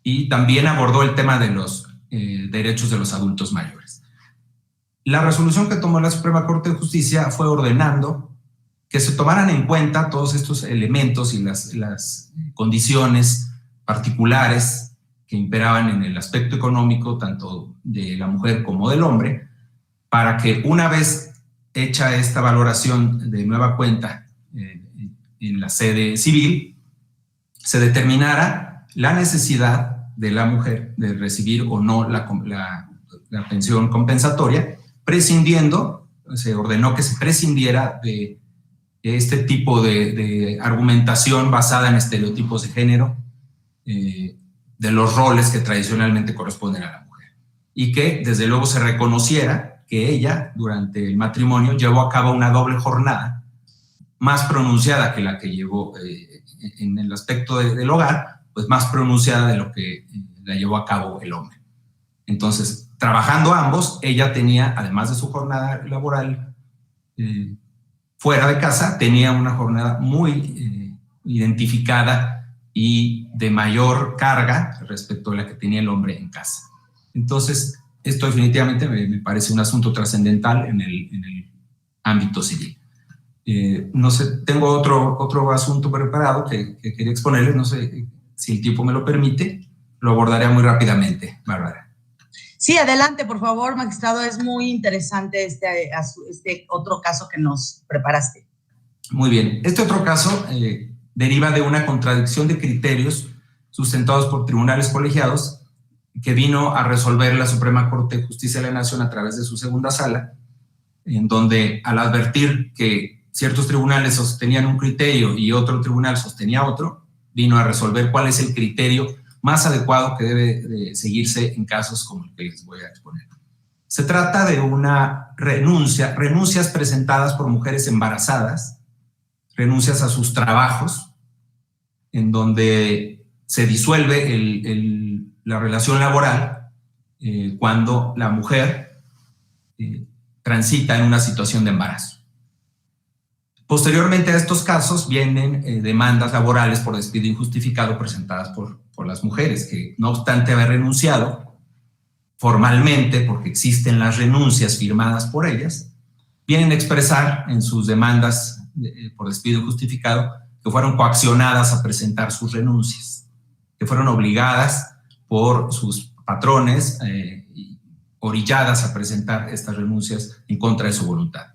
Y también abordó el tema de los derechos de los adultos mayores. La resolución que tomó la Suprema Corte de Justicia fue ordenando que se tomaran en cuenta todos estos elementos y las condiciones particulares que imperaban en el aspecto económico tanto de la mujer como del hombre, para que una vez hecha esta valoración de nueva cuenta en la sede civil, se determinara la necesidad de la mujer de recibir o no la pensión compensatoria, se ordenó que se prescindiera de este tipo de argumentación basada en estereotipos de género, de los roles que tradicionalmente corresponden a la mujer, y que desde luego se reconociera que ella durante el matrimonio llevó a cabo una doble jornada más pronunciada que la que llevó en el aspecto del hogar, pues más pronunciada de lo que la llevó a cabo el hombre. Entonces, trabajando ambos, ella tenía, además de su jornada laboral fuera de casa, tenía una jornada muy identificada y de mayor carga respecto a la que tenía el hombre en casa. Entonces, esto definitivamente me parece un asunto trascendental en el ámbito civil. No sé, tengo otro asunto preparado que quería exponerles, no sé si el tiempo me lo permite, lo abordaré muy rápidamente, Bárbara. Sí, adelante, por favor, magistrado, es muy interesante este otro caso que nos preparaste. Muy bien, este otro caso deriva de una contradicción de criterios sustentados por tribunales colegiados que vino a resolver la Suprema Corte de Justicia de la Nación a través de su segunda sala, en donde al advertir que ciertos tribunales sostenían un criterio y otro tribunal sostenía otro, vino a resolver cuál es el criterio más adecuado que debe de seguirse en casos como el que les voy a exponer. Se trata de una renuncias presentadas por mujeres embarazadas, renuncias a sus trabajos, en donde se disuelve la relación laboral cuando la mujer transita en una situación de embarazo. Posteriormente a estos casos vienen demandas laborales por despido injustificado presentadas por las mujeres, que no obstante haber renunciado formalmente, porque existen las renuncias firmadas por ellas, vienen a expresar en sus demandas por despido injustificado que fueron coaccionadas a presentar sus renuncias, que fueron obligadas por sus patrones, orilladas a presentar estas renuncias en contra de su voluntad.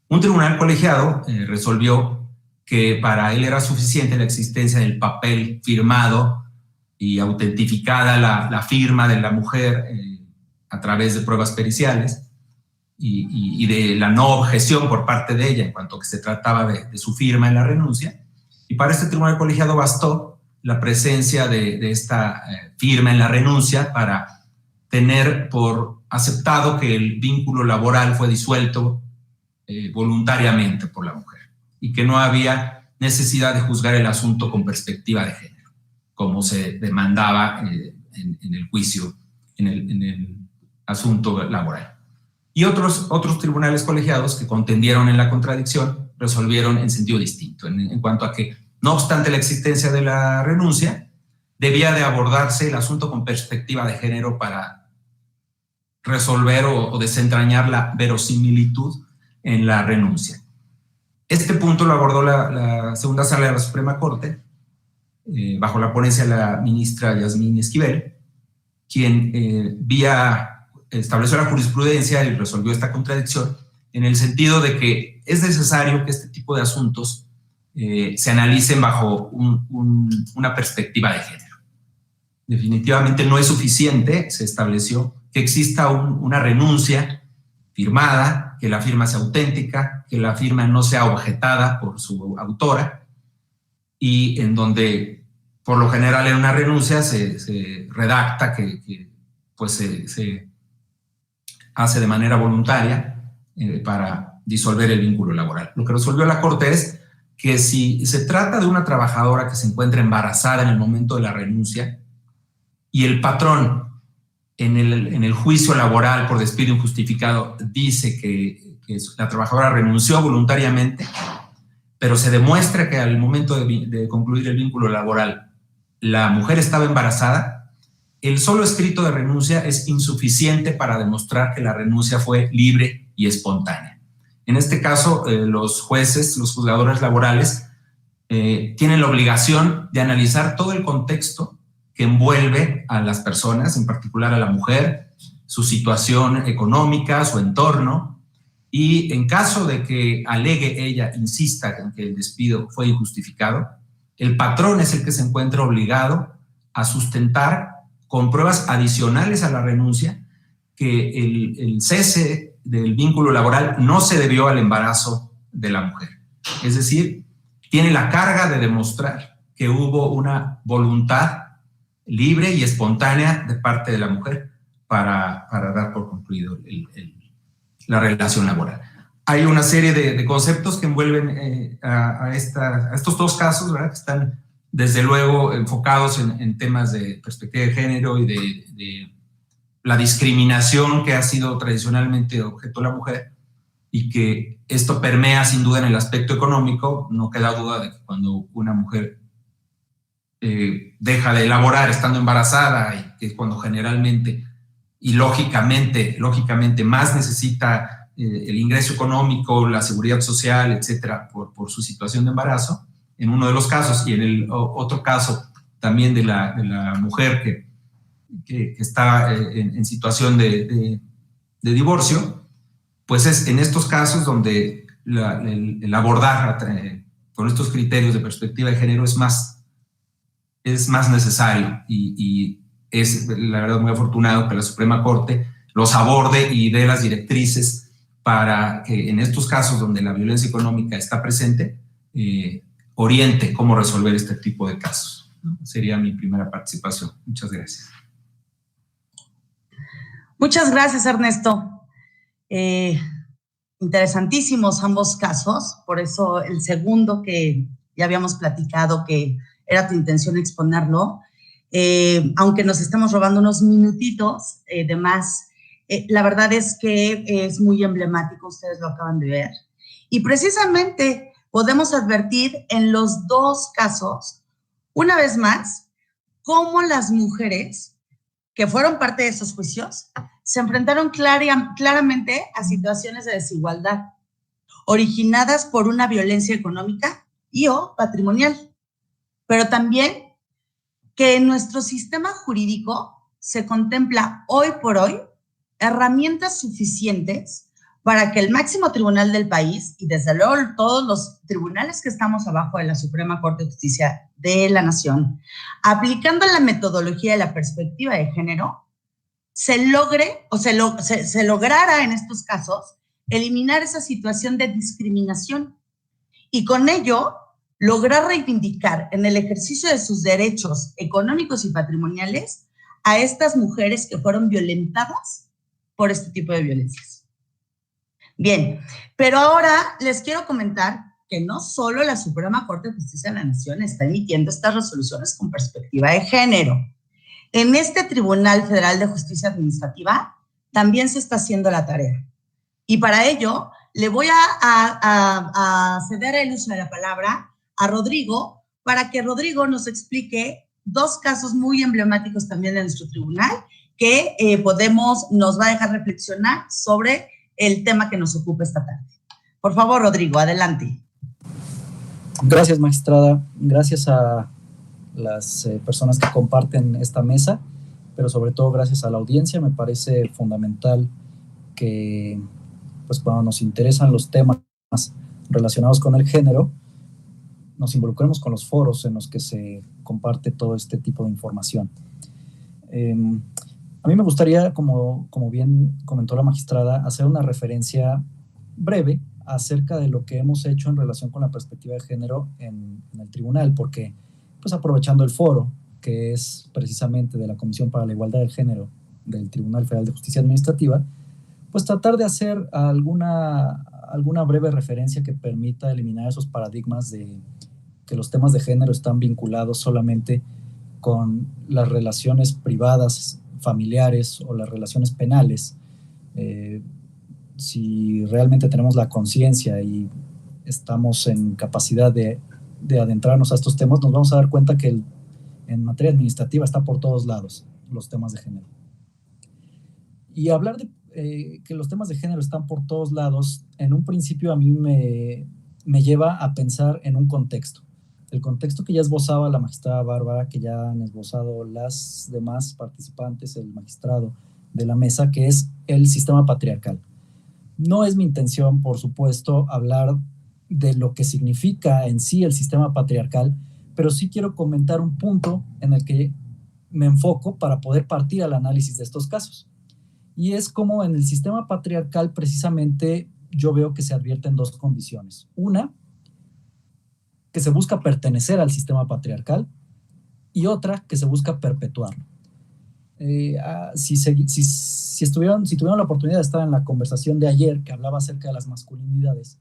Un tribunal colegiado resolvió que para él era suficiente la existencia del papel firmado y autentificada la firma de la mujer a través de pruebas periciales y de la no objeción por parte de ella en cuanto que se trataba de su firma en la renuncia. Y para este tribunal colegiado bastó la presencia de esta firma en la renuncia para tener por aceptado que el vínculo laboral fue disuelto voluntariamente por la mujer y que no había necesidad de juzgar el asunto con perspectiva de género, como se demandaba en el juicio, en el asunto laboral. Y otros tribunales colegiados que contendieron en la contradicción resolvieron en sentido distinto, en cuanto a que, no obstante la existencia de la renuncia, debía de abordarse el asunto con perspectiva de género para resolver o desentrañar la verosimilitud en la renuncia. Este punto lo abordó la segunda sala de la Suprema Corte, bajo la ponencia de la ministra Yasmín Esquivel, quien estableció la jurisprudencia y resolvió esta contradicción en el sentido de que es necesario que este tipo de asuntos se analicen bajo una perspectiva de género. Definitivamente no es suficiente, se estableció, que exista una renuncia firmada, que la firma sea auténtica, que la firma no sea objetada por su autora, y en donde por lo general en una renuncia se redacta que pues se hace de manera voluntaria para disolver el vínculo laboral. Lo que resolvió la Corte es que si se trata de una trabajadora que se encuentra embarazada en el momento de la renuncia y el patrón en el juicio laboral por despido injustificado dice que la trabajadora renunció voluntariamente, pero se demuestra que al momento de concluir el vínculo laboral la mujer estaba embarazada, el solo escrito de renuncia es insuficiente para demostrar que la renuncia fue libre y espontánea. En este caso, los jueces, los juzgadores laborales, tienen la obligación de analizar todo el contexto que envuelve a las personas, en particular a la mujer, su situación económica, su entorno, y en caso de que alegue ella, insista en que el despido fue injustificado, el patrón es el que se encuentra obligado a sustentar con pruebas adicionales a la renuncia que el cese del vínculo laboral no se debió al embarazo de la mujer. Es decir, tiene la carga de demostrar que hubo una voluntad libre y espontánea de parte de la mujer para dar por concluido la relación laboral. Hay una serie de conceptos que envuelven a estos dos casos, ¿verdad?, que están desde luego enfocados en temas de perspectiva de género y de la discriminación que ha sido tradicionalmente objeto de la mujer, y que esto permea sin duda en el aspecto económico. No queda duda de que cuando una mujer deja de laborar estando embarazada, y que es cuando generalmente y lógicamente más necesita el ingreso económico, la seguridad social, etcétera, por su situación de embarazo, en uno de los casos, y en el otro caso también de la mujer que está en situación de divorcio, pues es en estos casos donde el abordar con estos criterios de perspectiva de género es más necesario, y es la verdad muy afortunado que la Suprema Corte los aborde y dé las directrices para que en estos casos donde la violencia económica está presente, oriente cómo resolver este tipo de casos. ¿no? Sería mi primera participación. Muchas gracias. Muchas gracias, Ernesto. Interesantísimos ambos casos, por eso el segundo que ya habíamos platicado que era tu intención exponerlo, aunque nos estamos robando unos minutitos de más, la verdad es que es muy emblemático, ustedes lo acaban de ver, y precisamente podemos advertir en los dos casos, una vez más, cómo las mujeres que fueron parte de esos juicios se enfrentaron claramente a situaciones de desigualdad originadas por una violencia económica y o patrimonial, pero también que en nuestro sistema jurídico se contempla hoy por hoy herramientas suficientes para que el máximo tribunal del país, y desde luego todos los tribunales que estamos abajo de la Suprema Corte de Justicia de la Nación, aplicando la metodología de la perspectiva de género, se logre o se lograra en estos casos eliminar esa situación de discriminación y con ello lograr reivindicar en el ejercicio de sus derechos económicos y patrimoniales a estas mujeres que fueron violentadas por este tipo de violencias. Bien, pero ahora les quiero comentar que no solo la Suprema Corte de Justicia de la Nación está emitiendo estas resoluciones con perspectiva de género. En este Tribunal Federal de Justicia Administrativa también se está haciendo la tarea. Y para ello le voy a ceder el uso de la palabra a Rodrigo para que Rodrigo nos explique dos casos muy emblemáticos también de nuestro tribunal que nos va a dejar reflexionar sobre el tema que nos ocupa esta tarde. Por favor, Rodrigo, adelante. Gracias, magistrada. Gracias a las personas que comparten esta mesa, pero sobre todo gracias a la audiencia. Me parece fundamental que, pues, cuando nos interesan los temas relacionados con el género, nos involucremos con los foros en los que se comparte todo este tipo de información. A mí me gustaría, como bien comentó la magistrada, hacer una referencia breve acerca de lo que hemos hecho en relación con la perspectiva de género en el tribunal, porque, pues, aprovechando el foro, que es precisamente de la Comisión para la Igualdad de Género del Tribunal Federal de Justicia Administrativa, pues tratar de hacer alguna breve referencia que permita eliminar esos paradigmas de que los temas de género están vinculados solamente con las relaciones privadas, familiares o las relaciones penales. Si realmente tenemos la conciencia y estamos en capacidad de adentrarnos a estos temas, nos vamos a dar cuenta que en materia administrativa está por todos lados los temas de género. Y hablar de que los temas de género están por todos lados, en un principio a mí me lleva a pensar en un contexto. El contexto que ya esbozaba la magistrada Bárbara, que ya han esbozado las demás participantes, el magistrado de la mesa, que es el sistema patriarcal. No es mi intención, por supuesto, hablar de lo que significa en sí el sistema patriarcal, pero sí quiero comentar un punto en el que me enfoco para poder partir al análisis de estos casos. Y es como en el sistema patriarcal precisamente yo veo que se advierten dos condiciones. Una, que se busca pertenecer al sistema patriarcal, y otra, que se busca perpetuarlo. Si tuvieron la oportunidad de estar en la conversación de ayer que hablaba acerca de las masculinidades,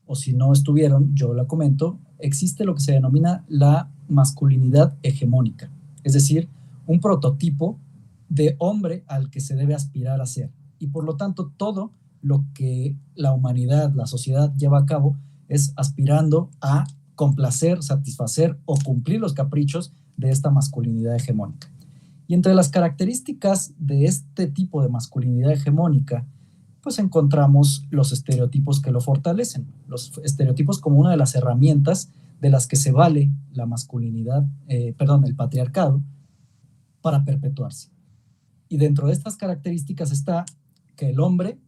o si no estuvieron, yo la comento, existe lo que se denomina la masculinidad hegemónica, es decir, un prototipo de hombre al que se debe aspirar a ser. Y por lo tanto, todo lo que la humanidad, la sociedad lleva a cabo es aspirando a complacer, satisfacer o cumplir los caprichos de esta masculinidad hegemónica. Y entre las características de este tipo de masculinidad hegemónica, pues encontramos los estereotipos que lo fortalecen. Los estereotipos como una de las herramientas de las que se vale la masculinidad, el patriarcado, para perpetuarse. Y dentro de estas características está que el hombre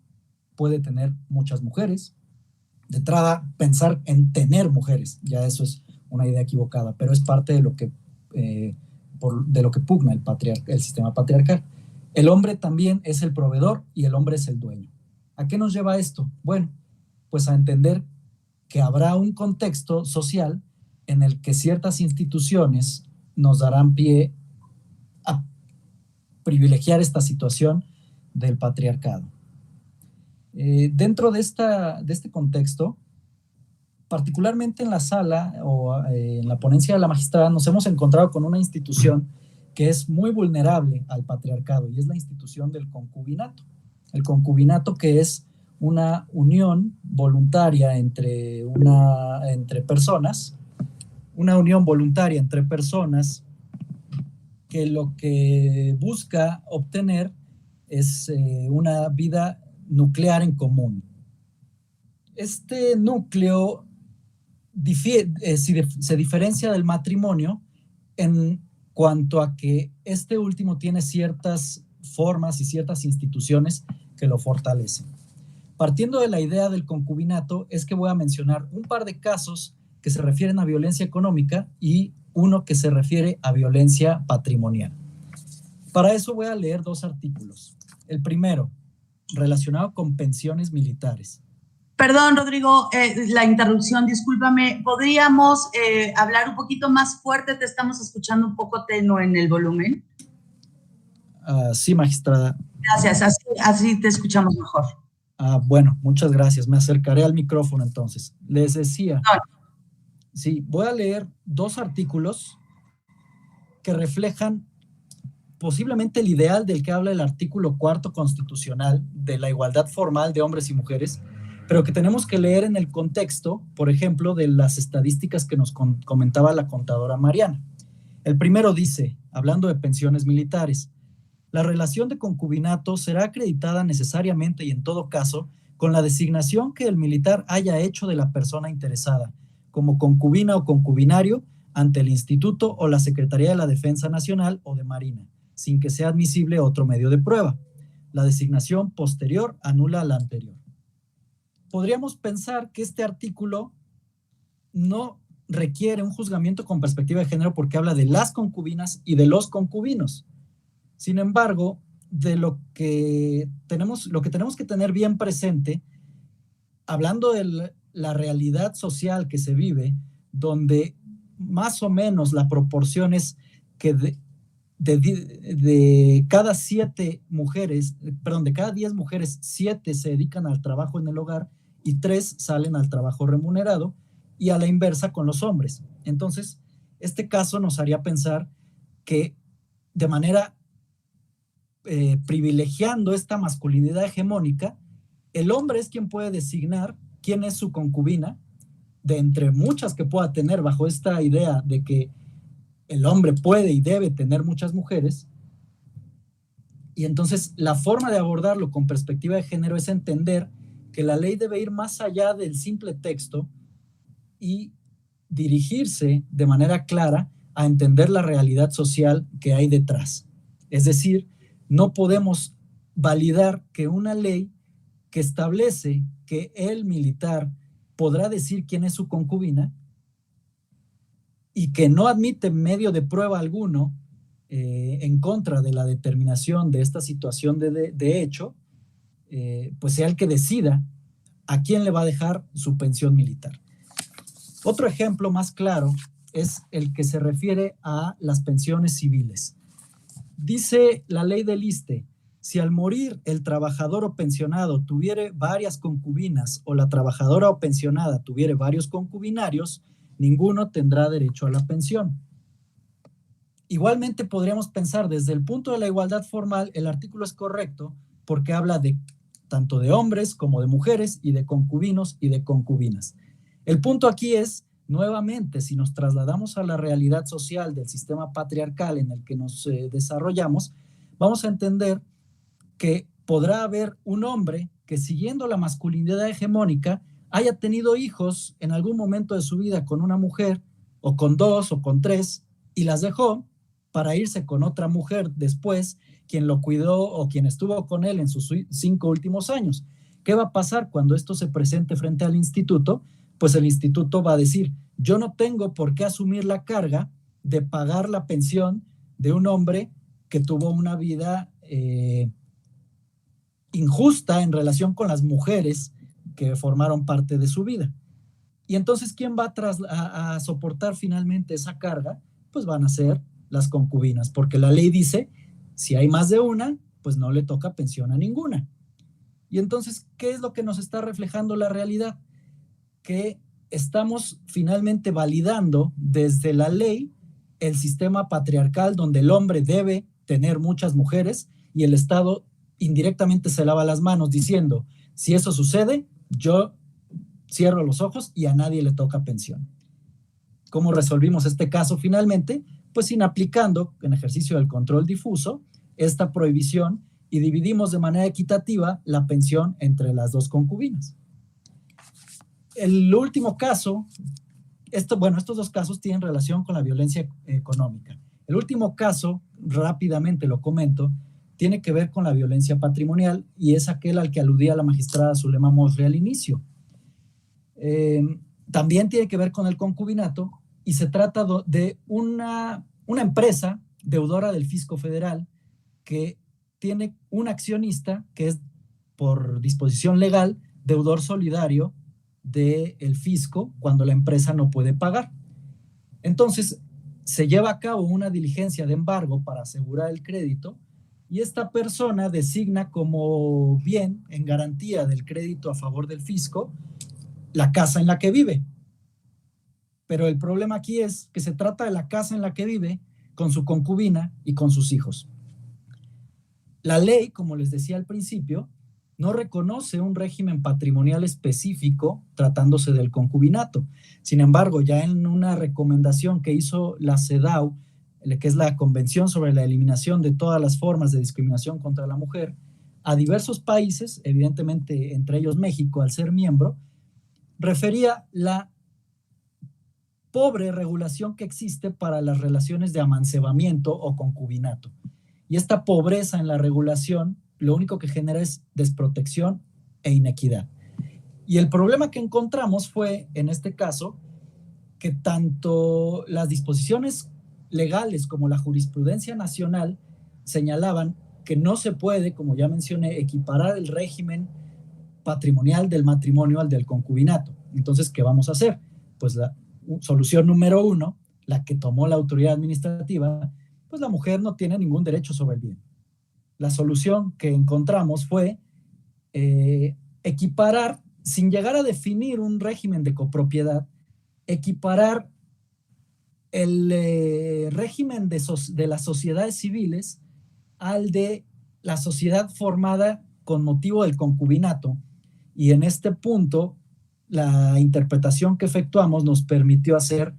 puede tener muchas mujeres. De entrada, pensar en tener mujeres, ya eso es una idea equivocada, pero es parte de lo que pugna el sistema patriarcal. El hombre también es el proveedor y el hombre es el dueño. ¿A qué nos lleva esto? Bueno, pues a entender que habrá un contexto social en el que ciertas instituciones nos darán pie a privilegiar esta situación del patriarcado. Dentro de este contexto, particularmente en la sala o en la ponencia de la magistrada, nos hemos encontrado con una institución que es muy vulnerable al patriarcado, y es la institución del concubinato. El concubinato, que es una unión voluntaria entre personas, que lo que busca obtener es una vida nuclear en común. Este núcleo se diferencia del matrimonio en cuanto a que este último tiene ciertas formas y ciertas instituciones que lo fortalecen. Partiendo de la idea del concubinato, es que voy a mencionar un par de casos que se refieren a violencia económica y uno que se refiere a violencia patrimonial. Para eso voy a leer 2 artículos. El primero, relacionado con pensiones militares. Perdón, Rodrigo, la interrupción, discúlpame. ¿Podríamos hablar un poquito más fuerte? Te estamos escuchando un poco tenue en el volumen. Sí, magistrada. Gracias, así te escuchamos mejor. Bueno, muchas gracias. Me acercaré al micrófono entonces. Les decía, sí, voy a leer 2 artículos que reflejan posiblemente el ideal del que habla el artículo 4º constitucional de la igualdad formal de hombres y mujeres, pero que tenemos que leer en el contexto, por ejemplo, de las estadísticas que nos comentaba la contadora Mariana. El primero dice, hablando de pensiones militares, la relación de concubinato será acreditada necesariamente y en todo caso con la designación que el militar haya hecho de la persona interesada, como concubina o concubinario, ante el Instituto o la Secretaría de la Defensa Nacional o de Marina, sin que sea admisible otro medio de prueba. La designación posterior anula la anterior. Podríamos pensar que este artículo no requiere un juzgamiento con perspectiva de género porque habla de las concubinas y de los concubinos. Sin embargo, de lo que tenemos que tener bien presente, hablando de la realidad social que se vive, donde más o menos la proporción es que de cada 10 mujeres, 7 se dedican al trabajo en el hogar y 3 salen al trabajo remunerado, y a la inversa con los hombres. Entonces, este caso nos haría pensar que de manera privilegiando esta masculinidad hegemónica, el hombre es quien puede designar quién es su concubina, de entre muchas que pueda tener bajo esta idea de que el hombre puede y debe tener muchas mujeres. Y entonces la forma de abordarlo con perspectiva de género es entender que la ley debe ir más allá del simple texto y dirigirse de manera clara a entender la realidad social que hay detrás. Es decir, no podemos validar que una ley que establece que el militar podrá decir quién es su concubina y que no admite medio de prueba alguno en contra de la determinación de esta situación de hecho, pues sea el que decida a quién le va a dejar su pensión militar. Otro ejemplo más claro es el que se refiere a las pensiones civiles. Dice la ley del ISSSTE, si al morir el trabajador o pensionado tuviere varias concubinas o la trabajadora o pensionada tuviere varios concubinarios, ninguno tendrá derecho a la pensión. Igualmente podríamos pensar desde el punto de la igualdad formal, el artículo es correcto porque habla de tanto de hombres como de mujeres y de concubinos y de concubinas. El punto aquí es, nuevamente, si nos trasladamos a la realidad social del sistema patriarcal en el que nos desarrollamos, vamos a entender que podrá haber un hombre que, siguiendo la masculinidad hegemónica, haya tenido hijos en algún momento de su vida con una mujer, o con 2 o con 3, y las dejó para irse con otra mujer después, quien lo cuidó o quien estuvo con él en sus 5 últimos años. ¿Qué va a pasar cuando esto se presente frente al instituto? Pues el instituto va a decir, yo no tengo por qué asumir la carga de pagar la pensión de un hombre que tuvo una vida injusta en relación con las mujeres que formaron parte de su vida. Y entonces, ¿quién va a soportar finalmente esa carga? Pues van a ser las concubinas, porque la ley dice, si hay más de una, pues no le toca pensión a ninguna. Y entonces, ¿qué es lo que nos está reflejando la realidad? Que estamos finalmente validando desde la ley el sistema patriarcal donde el hombre debe tener muchas mujeres y el Estado indirectamente se lava las manos diciendo, si eso sucede, yo cierro los ojos y a nadie le toca pensión. ¿Cómo resolvimos este caso finalmente? Pues inaplicando, en ejercicio del control difuso, esta prohibición y dividimos de manera equitativa la pensión entre las dos concubinas. El último caso, estos dos casos tienen relación con la violencia económica. El último caso, rápidamente lo comento, tiene que ver con la violencia patrimonial y es aquel al que aludía la magistrada Zulema Mosri al inicio. También tiene que ver con el concubinato y se trata de una empresa deudora del Fisco Federal que tiene un accionista que es, por disposición legal, deudor solidario del fisco cuando la empresa no puede pagar. Entonces, se lleva a cabo una diligencia de embargo para asegurar el crédito y esta persona designa como bien en garantía del crédito a favor del fisco la casa en la que vive. Pero el problema aquí es que se trata de la casa en la que vive con su concubina y con sus hijos. La ley, como les decía al principio, no reconoce un régimen patrimonial específico tratándose del concubinato. Sin embargo, ya en una recomendación que hizo la CEDAW, que es la Convención sobre la Eliminación de todas las formas de discriminación contra la mujer, a diversos países, evidentemente entre ellos México, al ser miembro, refería la pobre regulación que existe para las relaciones de amancebamiento o concubinato. Y esta pobreza en la regulación lo único que genera es desprotección e inequidad. Y el problema que encontramos fue, en este caso, que tanto las disposiciones legales como la jurisprudencia nacional señalaban que no se puede, como ya mencioné, equiparar el régimen patrimonial del matrimonio al del concubinato. Entonces, ¿qué vamos a hacer? Pues la solución número 1, la que tomó la autoridad administrativa, pues la mujer no tiene ningún derecho sobre el bien. La solución que encontramos fue equiparar, sin llegar a definir un régimen de copropiedad, equiparar el régimen de las sociedades civiles al de la sociedad formada con motivo del concubinato. Y en este punto, la interpretación que efectuamos nos permitió hacer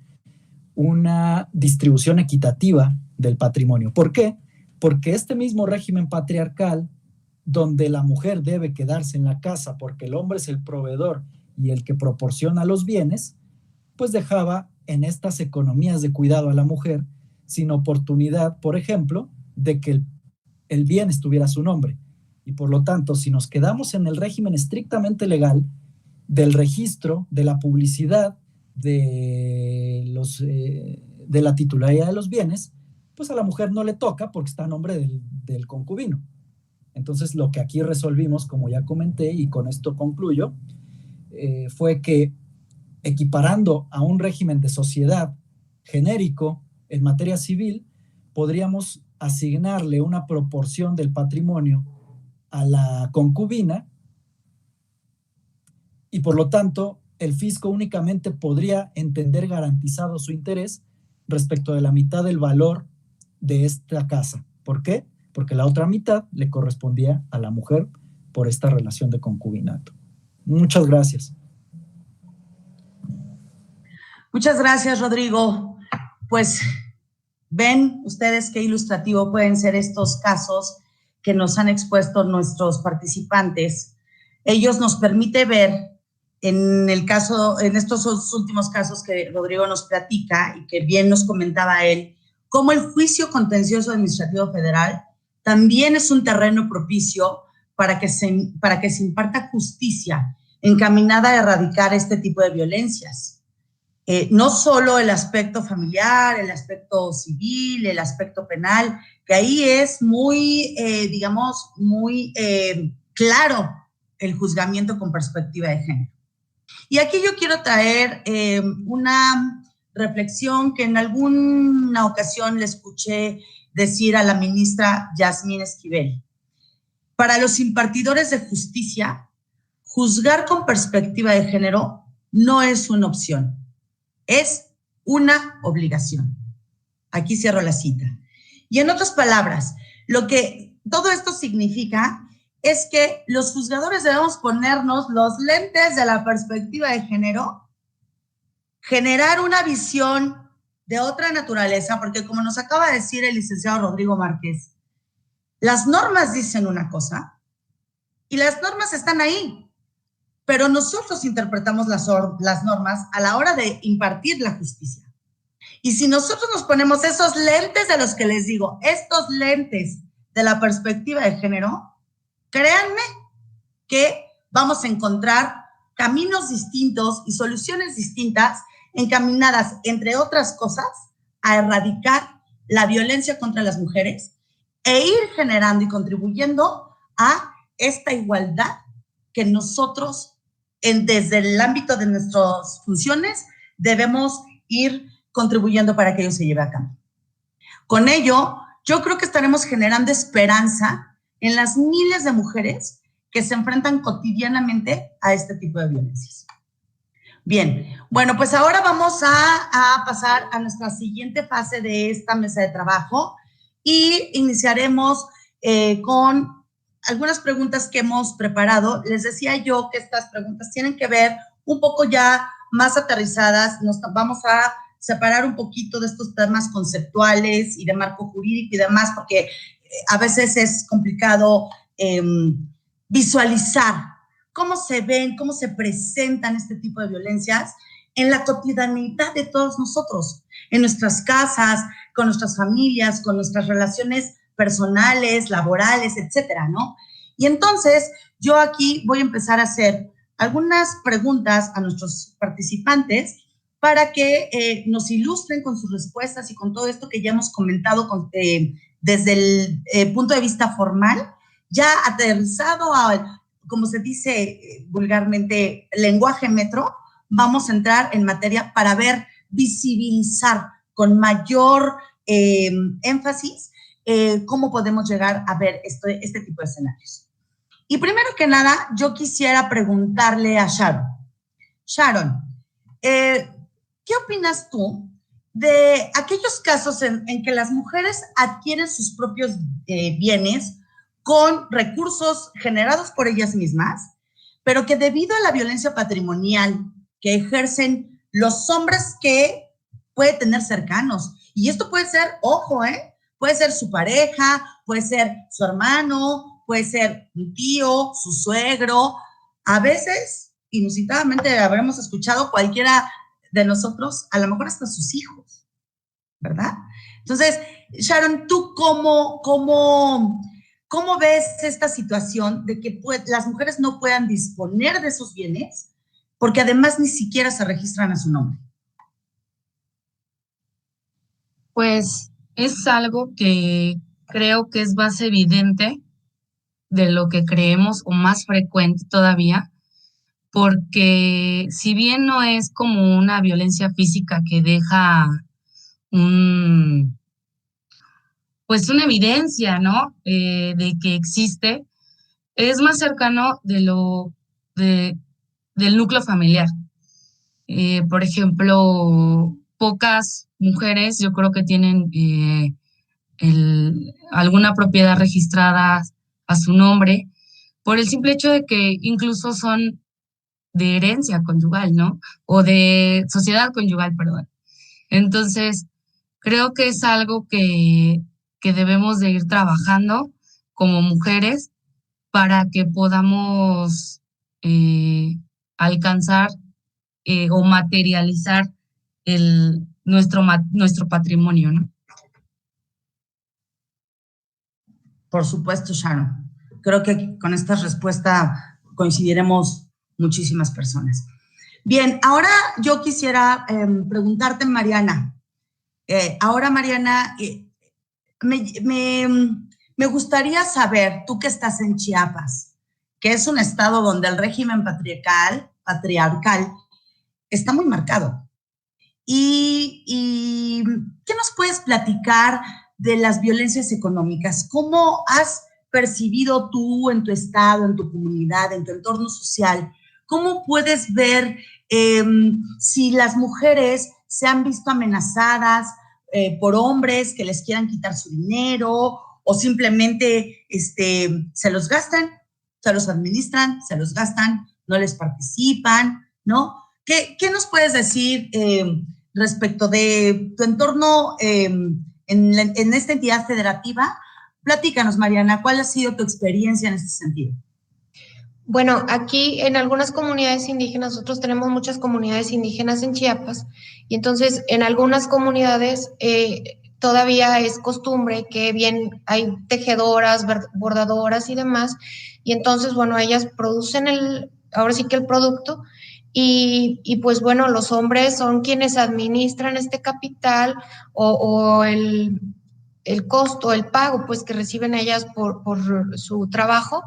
una distribución equitativa del patrimonio. ¿Por qué? Porque este mismo régimen patriarcal, donde la mujer debe quedarse en la casa porque el hombre es el proveedor y el que proporciona los bienes, pues dejaba en estas economías de cuidado a la mujer sin oportunidad, por ejemplo, de que el bien estuviera a su nombre. Y por lo tanto, si nos quedamos en el régimen estrictamente legal del registro, de la publicidad, de la titularidad de los bienes, pues a la mujer no le toca porque está a nombre del concubino. Entonces, lo que aquí resolvimos, como ya comenté, y con esto concluyo, fue que equiparando a un régimen de sociedad genérico en materia civil, podríamos asignarle una proporción del patrimonio a la concubina y por lo tanto el fisco únicamente podría entender garantizado su interés respecto de la mitad del valor de esta casa. ¿Por qué? Porque la otra mitad le correspondía a la mujer por esta relación de concubinato. Muchas gracias. Muchas gracias, Rodrigo. Pues ven ustedes qué ilustrativo pueden ser estos casos que nos han expuesto nuestros participantes. Ellos nos permiten ver en estos últimos casos que Rodrigo nos platica y que bien nos comentaba él, cómo el juicio contencioso administrativo federal también es un terreno propicio para que se imparta justicia encaminada a erradicar este tipo de violencias. No solo el aspecto familiar, el aspecto civil, el aspecto penal, que ahí es muy claro el juzgamiento con perspectiva de género. Y aquí yo quiero traer una reflexión que en alguna ocasión le escuché decir a la ministra Yasmín Esquivel. Para los impartidores de justicia, juzgar con perspectiva de género no es una opción, es una obligación. Aquí cierro la cita. Y en otras palabras, lo que todo esto significa es que los juzgadores debemos ponernos los lentes de la perspectiva de género, generar una visión de otra naturaleza, porque como nos acaba de decir el licenciado Rodrigo Márquez, las normas dicen una cosa y las normas están ahí, pero nosotros interpretamos las normas a la hora de impartir la justicia. Y si nosotros nos ponemos esos lentes de los que les digo, estos lentes de la perspectiva de género, créanme que vamos a encontrar caminos distintos y soluciones distintas encaminadas, entre otras cosas, a erradicar la violencia contra las mujeres e ir generando y contribuyendo a esta igualdad que nosotros, desde el ámbito de nuestras funciones, debemos ir contribuyendo para que ello se lleve a cabo. Con ello, yo creo que estaremos generando esperanza en las miles de mujeres que se enfrentan cotidianamente a este tipo de violencias. Bien, bueno, pues ahora vamos a pasar a nuestra siguiente fase de esta mesa de trabajo y iniciaremos con algunas preguntas que hemos preparado. Les decía yo que estas preguntas tienen que ver un poco ya más aterrizadas. Nos vamos a separar un poquito de estos temas conceptuales y de marco jurídico y demás, porque a veces es complicado visualizar cómo se ven, cómo se presentan este tipo de violencias en la cotidianidad de todos nosotros, en nuestras casas, con nuestras familias, con nuestras relaciones personales, laborales, etcétera, ¿no? Y entonces, yo aquí voy a empezar a hacer algunas preguntas a nuestros participantes para que nos ilustren con sus respuestas y con todo esto que ya hemos comentado desde el punto de vista formal, ya aterrizado a, como se dice vulgarmente, lenguaje metro. Vamos a entrar en materia para visibilizar con mayor énfasis cómo podemos llegar a ver este tipo de escenarios. Y primero que nada, yo quisiera preguntarle a Sharon. Sharon, ¿qué opinas tú de aquellos casos en que las mujeres adquieren sus propios bienes con recursos generados por ellas mismas, pero que debido a la violencia patrimonial que ejercen los hombres que puede tener cercanos, y esto puede ser, ojo, puede ser su pareja, puede ser su hermano, puede ser un tío, su suegro, a veces, inusitadamente, habremos escuchado cualquiera de nosotros, a lo mejor hasta sus hijos, ¿verdad? Entonces, Sharon, ¿tú cómo ves esta situación de que las mujeres no puedan disponer de sus bienes porque además ni siquiera se registran a su nombre? Pues es algo que creo que es más evidente de lo que creemos, o más frecuente todavía, porque si bien no es como una violencia física que deja pues una evidencia, ¿no? De que existe, es más cercano del núcleo familiar. Por ejemplo, pocas mujeres yo creo que tienen alguna propiedad registrada a su nombre, por el simple hecho de que incluso son de herencia conyugal, ¿no? O de sociedad conyugal, perdón. Entonces, creo que es algo que debemos de ir trabajando como mujeres para que podamos alcanzar o materializar nuestro patrimonio, ¿no? Por supuesto, Sharon. Creo que con esta respuesta coincidiremos muchísimas personas. Bien, ahora yo quisiera preguntarte, Mariana. Mariana, me gustaría saber, tú que estás en Chiapas, que es un estado donde el régimen patriarcal está muy marcado. ¿Y qué nos puedes platicar de las violencias económicas? ¿Cómo has percibido tú en tu estado, en tu comunidad, en tu entorno social? ¿Cómo puedes ver si las mujeres se han visto amenazadas por hombres que les quieran quitar su dinero o simplemente se los gastan, se los administran, se los gastan, no les participan, ¿no? ¿Qué nos puedes decir respecto de tu entorno en esta entidad federativa? Platícanos, Mariana, ¿cuál ha sido tu experiencia en este sentido? Bueno, aquí en algunas comunidades indígenas, nosotros tenemos muchas comunidades indígenas en Chiapas, y entonces en algunas comunidades todavía es costumbre que bien hay tejedoras, bordadoras y demás, y entonces, bueno, ellas producen ahora sí que el producto, y pues bueno, los hombres son quienes administran este capital o el costo, el pago, pues que reciben ellas por su trabajo.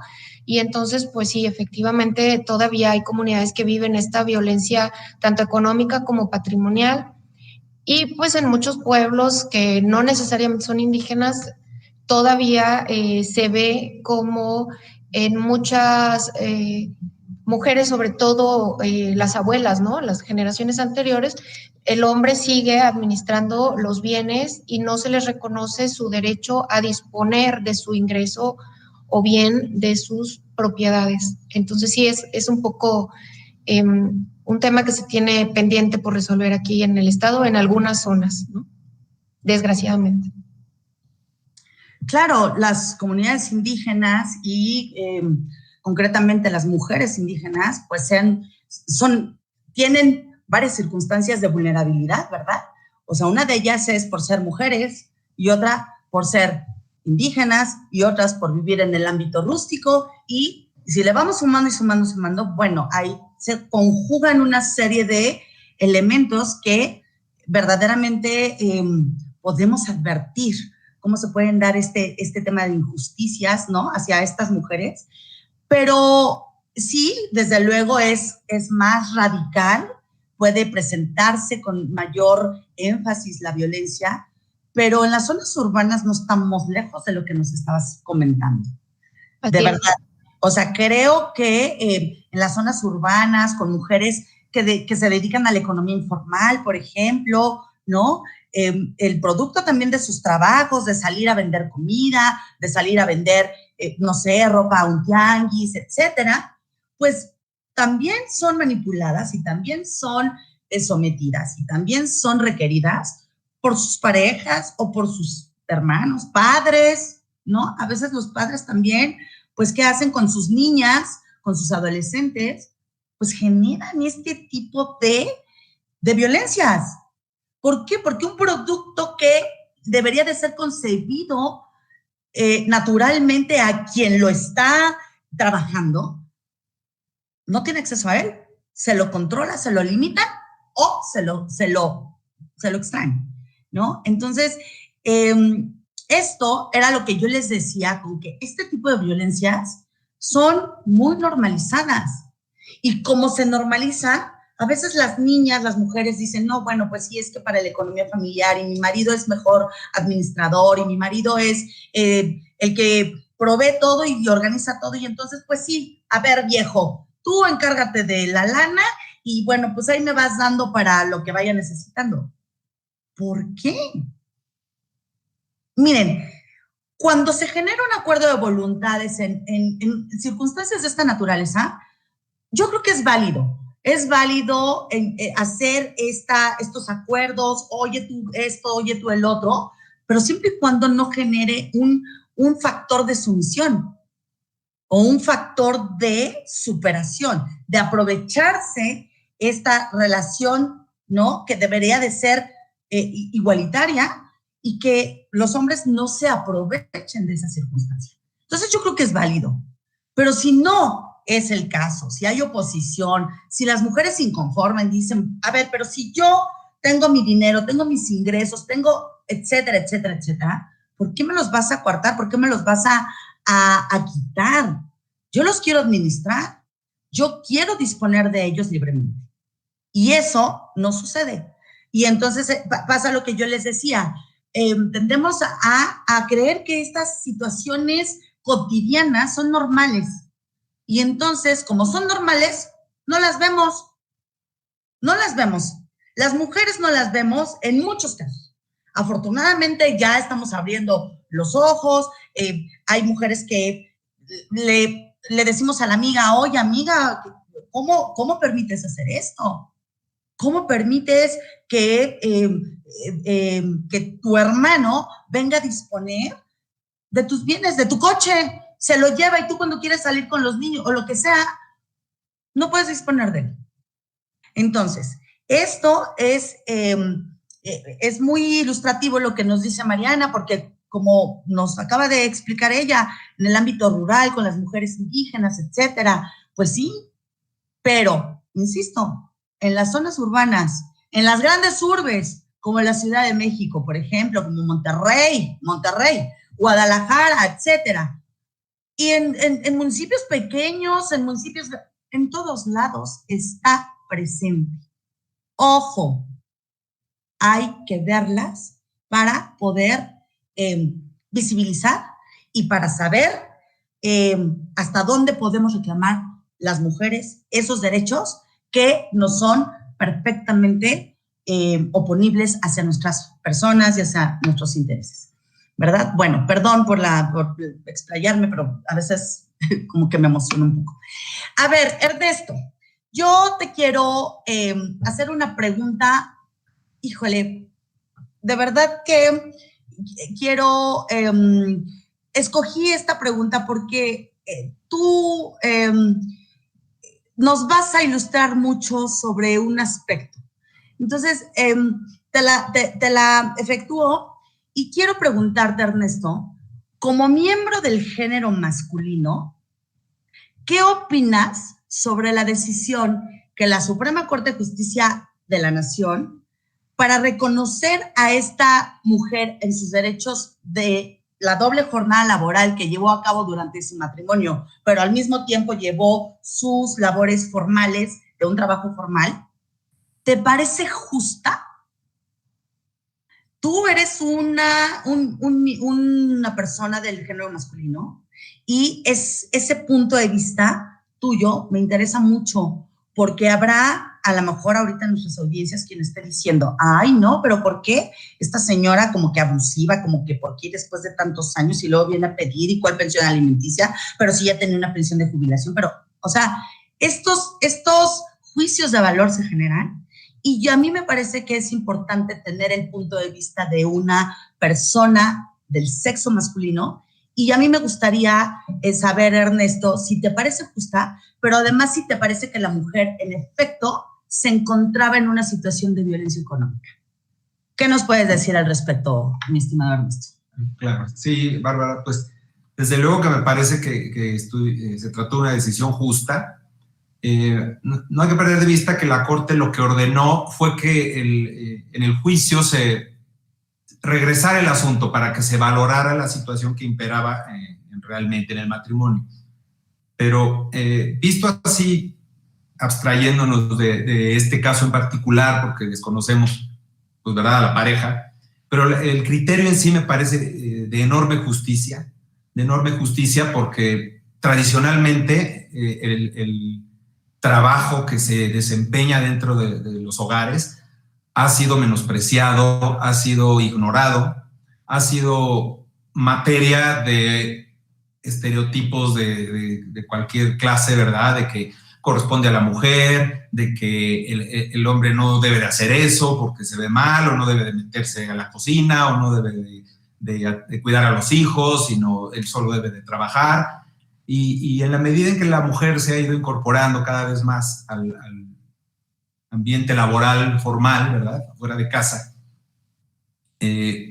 Y entonces, pues sí, efectivamente todavía hay comunidades que viven esta violencia tanto económica como patrimonial. Y pues en muchos pueblos que no necesariamente son indígenas, todavía se ve como en muchas mujeres, sobre todo las abuelas, ¿no? Las generaciones anteriores, el hombre sigue administrando los bienes y no se les reconoce su derecho a disponer de su ingreso o bien de sus propiedades. Entonces sí es un poco un tema que se tiene pendiente por resolver aquí en el estado, en algunas zonas, ¿no? Desgraciadamente. Claro, las comunidades indígenas y concretamente las mujeres indígenas, pues tienen varias circunstancias de vulnerabilidad, ¿verdad? O sea, una de ellas es por ser mujeres y otra por ser indígenas y otras por vivir en el ámbito rústico, y si le vamos sumando y sumando, bueno, ahí se conjugan una serie de elementos que verdaderamente podemos advertir cómo se pueden dar este tema de injusticias, ¿no?, hacia estas mujeres. Pero sí, desde luego es más radical, puede presentarse con mayor énfasis la violencia, pero en las zonas urbanas no estamos lejos de lo que nos estabas comentando. De verdad. O sea, creo que en las zonas urbanas, con mujeres que se dedican a la economía informal, por ejemplo, ¿no? El producto también de sus trabajos, de salir a vender comida, de salir a vender, no sé, ropa a un tianguis, etcétera, pues también son manipuladas y también son sometidas y también son requeridas por sus parejas o por sus hermanos, padres, ¿no? A veces los padres también, pues, ¿qué hacen con sus niñas, con sus adolescentes? Pues generan este tipo de violencias. ¿Por qué? Porque un producto que debería de ser concebido naturalmente a quien lo está trabajando, no tiene acceso a él, se lo controla, se lo limita o se lo extraen, ¿no? Entonces, esto era lo que yo les decía, con que este tipo de violencias son muy normalizadas, y como se normaliza, a veces las niñas, las mujeres dicen, no, bueno, pues sí, es que para la economía familiar, y mi marido es mejor administrador, y mi marido es el que provee todo y organiza todo, y entonces, pues sí, a ver, viejo, tú encárgate de la lana, y bueno, pues ahí me vas dando para lo que vaya necesitando. ¿Por qué? Miren, cuando se genera un acuerdo de voluntades en circunstancias de esta naturaleza, yo creo que es válido. Es válido hacer estos acuerdos, oye tú esto, oye tú el otro, pero siempre y cuando no genere un factor de sumisión o un factor de superación, de aprovecharse esta relación, ¿no?, que debería de ser igualitaria, y que los hombres no se aprovechen de esa circunstancia. Entonces yo creo que es válido, pero si no es el caso, si hay oposición, si las mujeres se inconforman, dicen, a ver, pero si yo tengo mi dinero, tengo mis ingresos, tengo etcétera, etcétera, etcétera, ¿por qué me los vas a coartar? ¿Por qué me los vas a quitar? Yo los quiero administrar, yo quiero disponer de ellos libremente, y eso no sucede. Y entonces pasa lo que yo les decía, tendemos a creer que estas situaciones cotidianas son normales. Y entonces, como son normales, no las vemos. No las vemos. Las mujeres no las vemos en muchos casos. Afortunadamente ya estamos abriendo los ojos. Hay mujeres que le decimos a la amiga, oye, amiga, ¿cómo permites hacer esto? ¿Cómo permites que tu hermano venga a disponer de tus bienes, de tu coche? Se lo lleva y tú cuando quieres salir con los niños o lo que sea, no puedes disponer de él. Entonces, esto es muy ilustrativo lo que nos dice Mariana, porque como nos acaba de explicar ella, en el ámbito rural, con las mujeres indígenas, etcétera, pues sí, pero, insisto, en las zonas urbanas, en las grandes urbes, como la Ciudad de México, por ejemplo, como Monterrey, Guadalajara, etcétera, y en municipios pequeños, en todos lados está presente. Ojo, hay que verlas para poder visibilizar y para saber hasta dónde podemos reclamar las mujeres esos derechos que nos son perfectamente oponibles hacia nuestras personas y hacia nuestros intereses, ¿verdad? Bueno, perdón por explayarme, pero a veces como que me emociono un poco. A ver, Ernesto, yo te quiero hacer una pregunta, híjole, de verdad que quiero, escogí esta pregunta porque tú nos vas a ilustrar mucho sobre un aspecto. Entonces, te la efectúo y quiero preguntarte, Ernesto, como miembro del género masculino, ¿qué opinas sobre la decisión que la Suprema Corte de Justicia de la Nación para reconocer a esta mujer en sus derechos de la doble jornada laboral que llevó a cabo durante su matrimonio, pero al mismo tiempo llevó sus labores formales de un trabajo formal? ¿Te parece justa? Tú eres una persona del género masculino y ese punto de vista tuyo me interesa mucho, porque habrá a lo mejor ahorita en nuestras audiencias quien esté diciendo, ay, no, pero ¿por qué esta señora como que abusiva, como que por qué después de tantos años y luego viene a pedir y cuál pensión alimenticia, pero si ya tenía una pensión de jubilación? Pero, o sea, estos juicios de valor se generan y a mí me parece que es importante tener el punto de vista de una persona del sexo masculino. Y a mí me gustaría saber, Ernesto, si te parece justa, pero además si te parece que la mujer, en efecto, se encontraba en una situación de violencia económica. ¿Qué nos puedes decir al respecto, mi estimado Ernesto? Claro, sí, Bárbara, pues desde luego que me parece que se trató de una decisión justa. No hay que perder de vista que la Corte lo que ordenó fue que en el juicio se regresara el asunto para que se valorara la situación que imperaba realmente en el matrimonio. Pero visto así, abstrayéndonos de este caso en particular, porque desconocemos, pues, ¿verdad?, a la pareja, pero el criterio en sí me parece de enorme justicia porque tradicionalmente el trabajo que se desempeña dentro de los hogares ha sido menospreciado, ha sido ignorado, ha sido materia de estereotipos de cualquier clase, ¿verdad?, de que corresponde a la mujer, de que el hombre no debe de hacer eso porque se ve mal, o no debe de meterse a la cocina, o no debe de cuidar a los hijos, sino él solo debe de trabajar. Y en la medida en que la mujer se ha ido incorporando cada vez más al ambiente laboral formal, ¿verdad?, fuera de casa,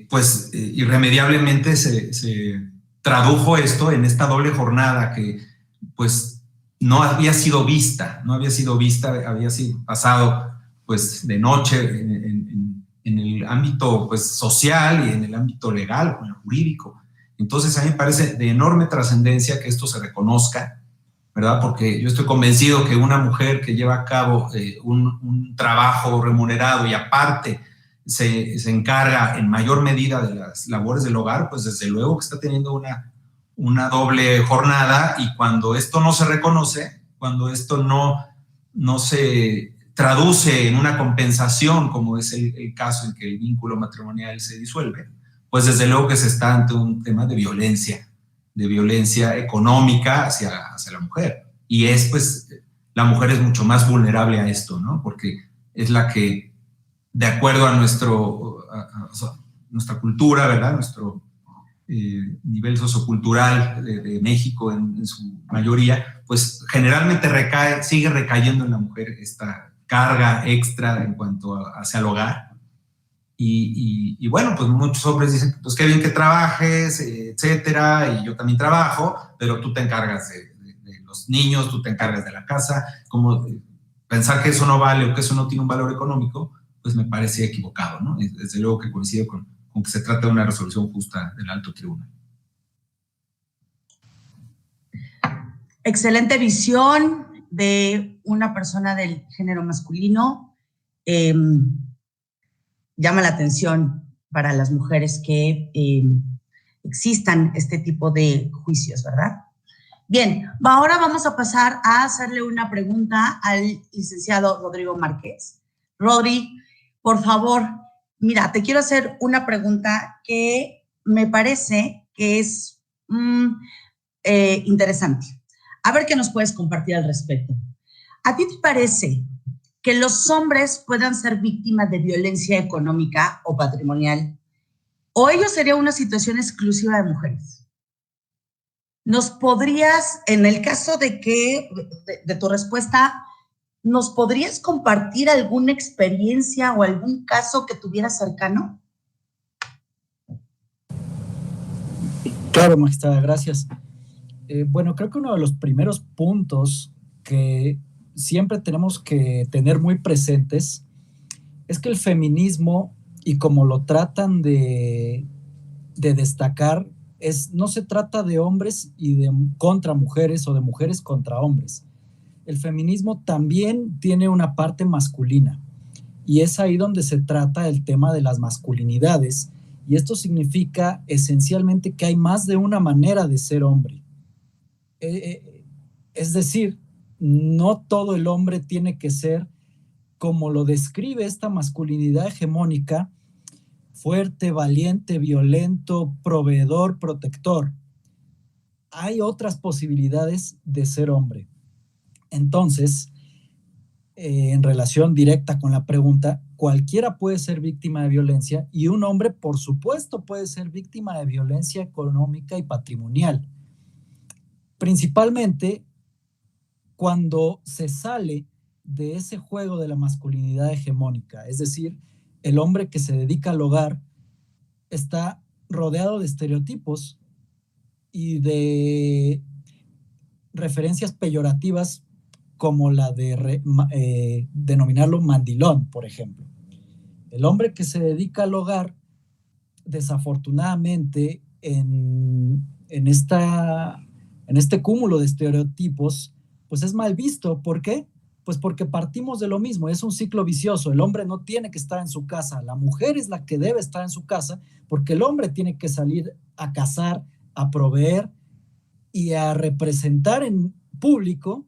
pues irremediablemente se tradujo esto en esta doble jornada que pues no había sido vista, había sido pasado pues de noche en el ámbito pues social y en el ámbito legal, en el jurídico. Entonces a mí me parece de enorme trascendencia que esto se reconozca, ¿verdad? Porque yo estoy convencido que una mujer que lleva a cabo un trabajo remunerado y aparte se encarga en mayor medida de las labores del hogar, pues desde luego que está teniendo una doble jornada, y cuando esto no se reconoce, cuando esto no se traduce en una compensación, como es el caso en que el vínculo matrimonial se disuelve, pues desde luego que se está ante un tema de violencia económica hacia la mujer. Y pues, la mujer es mucho más vulnerable a esto, ¿no? Porque es la que, de acuerdo a nuestra cultura, ¿verdad? Nuestro nivel sociocultural de México en su mayoría, pues generalmente sigue recayendo en la mujer esta carga extra en cuanto hacia el hogar. Y bueno, pues muchos hombres dicen, pues qué bien que trabajes, etcétera, y yo también trabajo, pero tú te encargas de los niños, tú te encargas de la casa. Como pensar que eso no vale o que eso no tiene un valor económico, pues me parece equivocado, ¿no? Desde luego que coincido con que se trata de una resolución justa del alto tribunal. Excelente visión de una persona del género masculino. Llama la atención para las mujeres que existan este tipo de juicios, ¿verdad? Bien, ahora vamos a pasar a hacerle una pregunta al licenciado Rodrigo Márquez. Rodri, por favor, mira, te quiero hacer una pregunta que me parece que es interesante. A ver qué nos puedes compartir al respecto. ¿A ti te parece que los hombres puedan ser víctimas de violencia económica o patrimonial, o ello sería una situación exclusiva de mujeres? ¿Nos podrías, en el caso de tu respuesta, nos podrías compartir alguna experiencia o algún caso que tuvieras cercano? Claro, magistrada, gracias. Bueno, creo que uno de los primeros puntos que siempre tenemos que tener muy presentes es que el feminismo, y como lo tratan de destacar, no se trata de hombres contra mujeres o de mujeres contra hombres. El feminismo también tiene una parte masculina, y es ahí donde se trata el tema de las masculinidades, y esto significa esencialmente que hay más de una manera de ser hombre. Es decir, no todo el hombre tiene que ser, como lo describe esta masculinidad hegemónica, fuerte, valiente, violento, proveedor, protector. Hay otras posibilidades de ser hombre. Entonces, en relación directa con la pregunta, cualquiera puede ser víctima de violencia, y un hombre, por supuesto, puede ser víctima de violencia económica y patrimonial. Principalmente cuando se sale de ese juego de la masculinidad hegemónica, es decir, el hombre que se dedica al hogar está rodeado de estereotipos y de referencias peyorativas, como la de denominarlo mandilón, por ejemplo. El hombre que se dedica al hogar, desafortunadamente, en este cúmulo de estereotipos, pues es mal visto. ¿Por qué? Pues porque partimos de lo mismo, es un ciclo vicioso. El hombre no tiene que estar en su casa, la mujer es la que debe estar en su casa, porque el hombre tiene que salir a cazar, a proveer y a representar en público,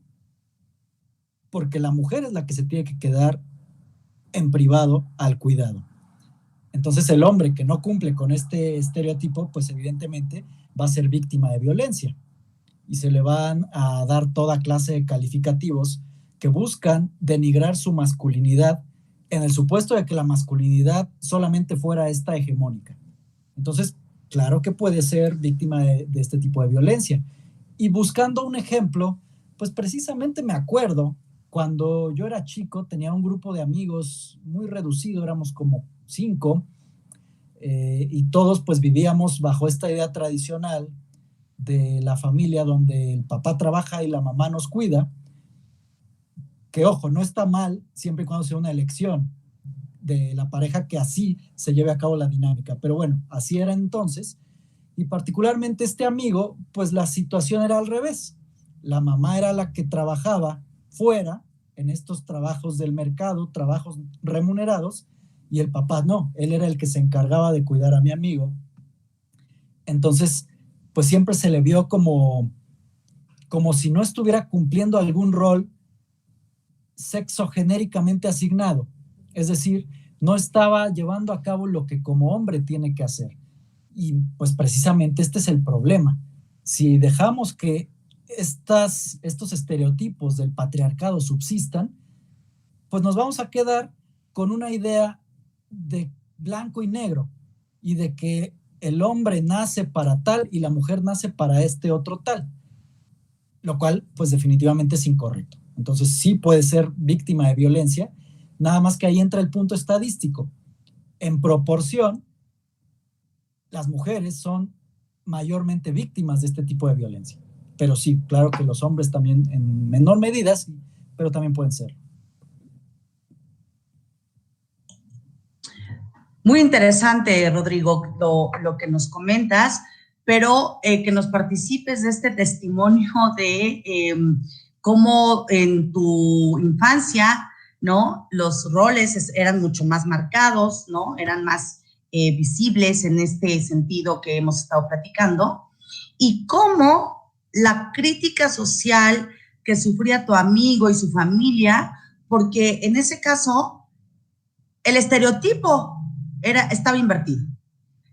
porque la mujer es la que se tiene que quedar en privado al cuidado. Entonces el hombre que no cumple con este estereotipo, pues evidentemente va a ser víctima de violencia, y se le van a dar toda clase de calificativos que buscan denigrar su masculinidad, en el supuesto de que la masculinidad solamente fuera esta hegemónica. Entonces, claro que puede ser víctima de este tipo de violencia. Y buscando un ejemplo, pues precisamente me acuerdo, cuando yo era chico, tenía un grupo de amigos muy reducido, éramos como 5, y todos pues vivíamos bajo esta idea tradicional de la familia donde el papá trabaja y la mamá nos cuida, que ojo, no está mal siempre y cuando sea una elección de la pareja que así se lleve a cabo la dinámica, pero bueno, así era entonces. Y particularmente este amigo, pues la situación era al revés. La mamá era la que trabajaba fuera en estos trabajos del mercado, trabajos remunerados, y el papá no, él era el que se encargaba de cuidar a mi amigo. Entonces, pues siempre se le vio como si no estuviera cumpliendo algún rol sexogenéricamente asignado. Es decir, no estaba llevando a cabo lo que como hombre tiene que hacer. Y pues precisamente este es el problema. Si dejamos que estos estereotipos del patriarcado subsistan, pues nos vamos a quedar con una idea de blanco y negro y de que el hombre nace para tal y la mujer nace para este otro tal, lo cual pues definitivamente es incorrecto. Entonces sí puede ser víctima de violencia, nada más que ahí entra el punto estadístico. En proporción, las mujeres son mayormente víctimas de este tipo de violencia. Pero sí, claro que los hombres también en menor medida, sí, pero también pueden ser. Muy interesante, Rodrigo, lo que nos comentas, pero que nos participes de este testimonio de cómo en tu infancia, ¿no? Los roles eran mucho más marcados, ¿no? Eran más visibles en este sentido que hemos estado platicando, y cómo la crítica social que sufría tu amigo y su familia, porque en ese caso el estereotipo estaba invertido.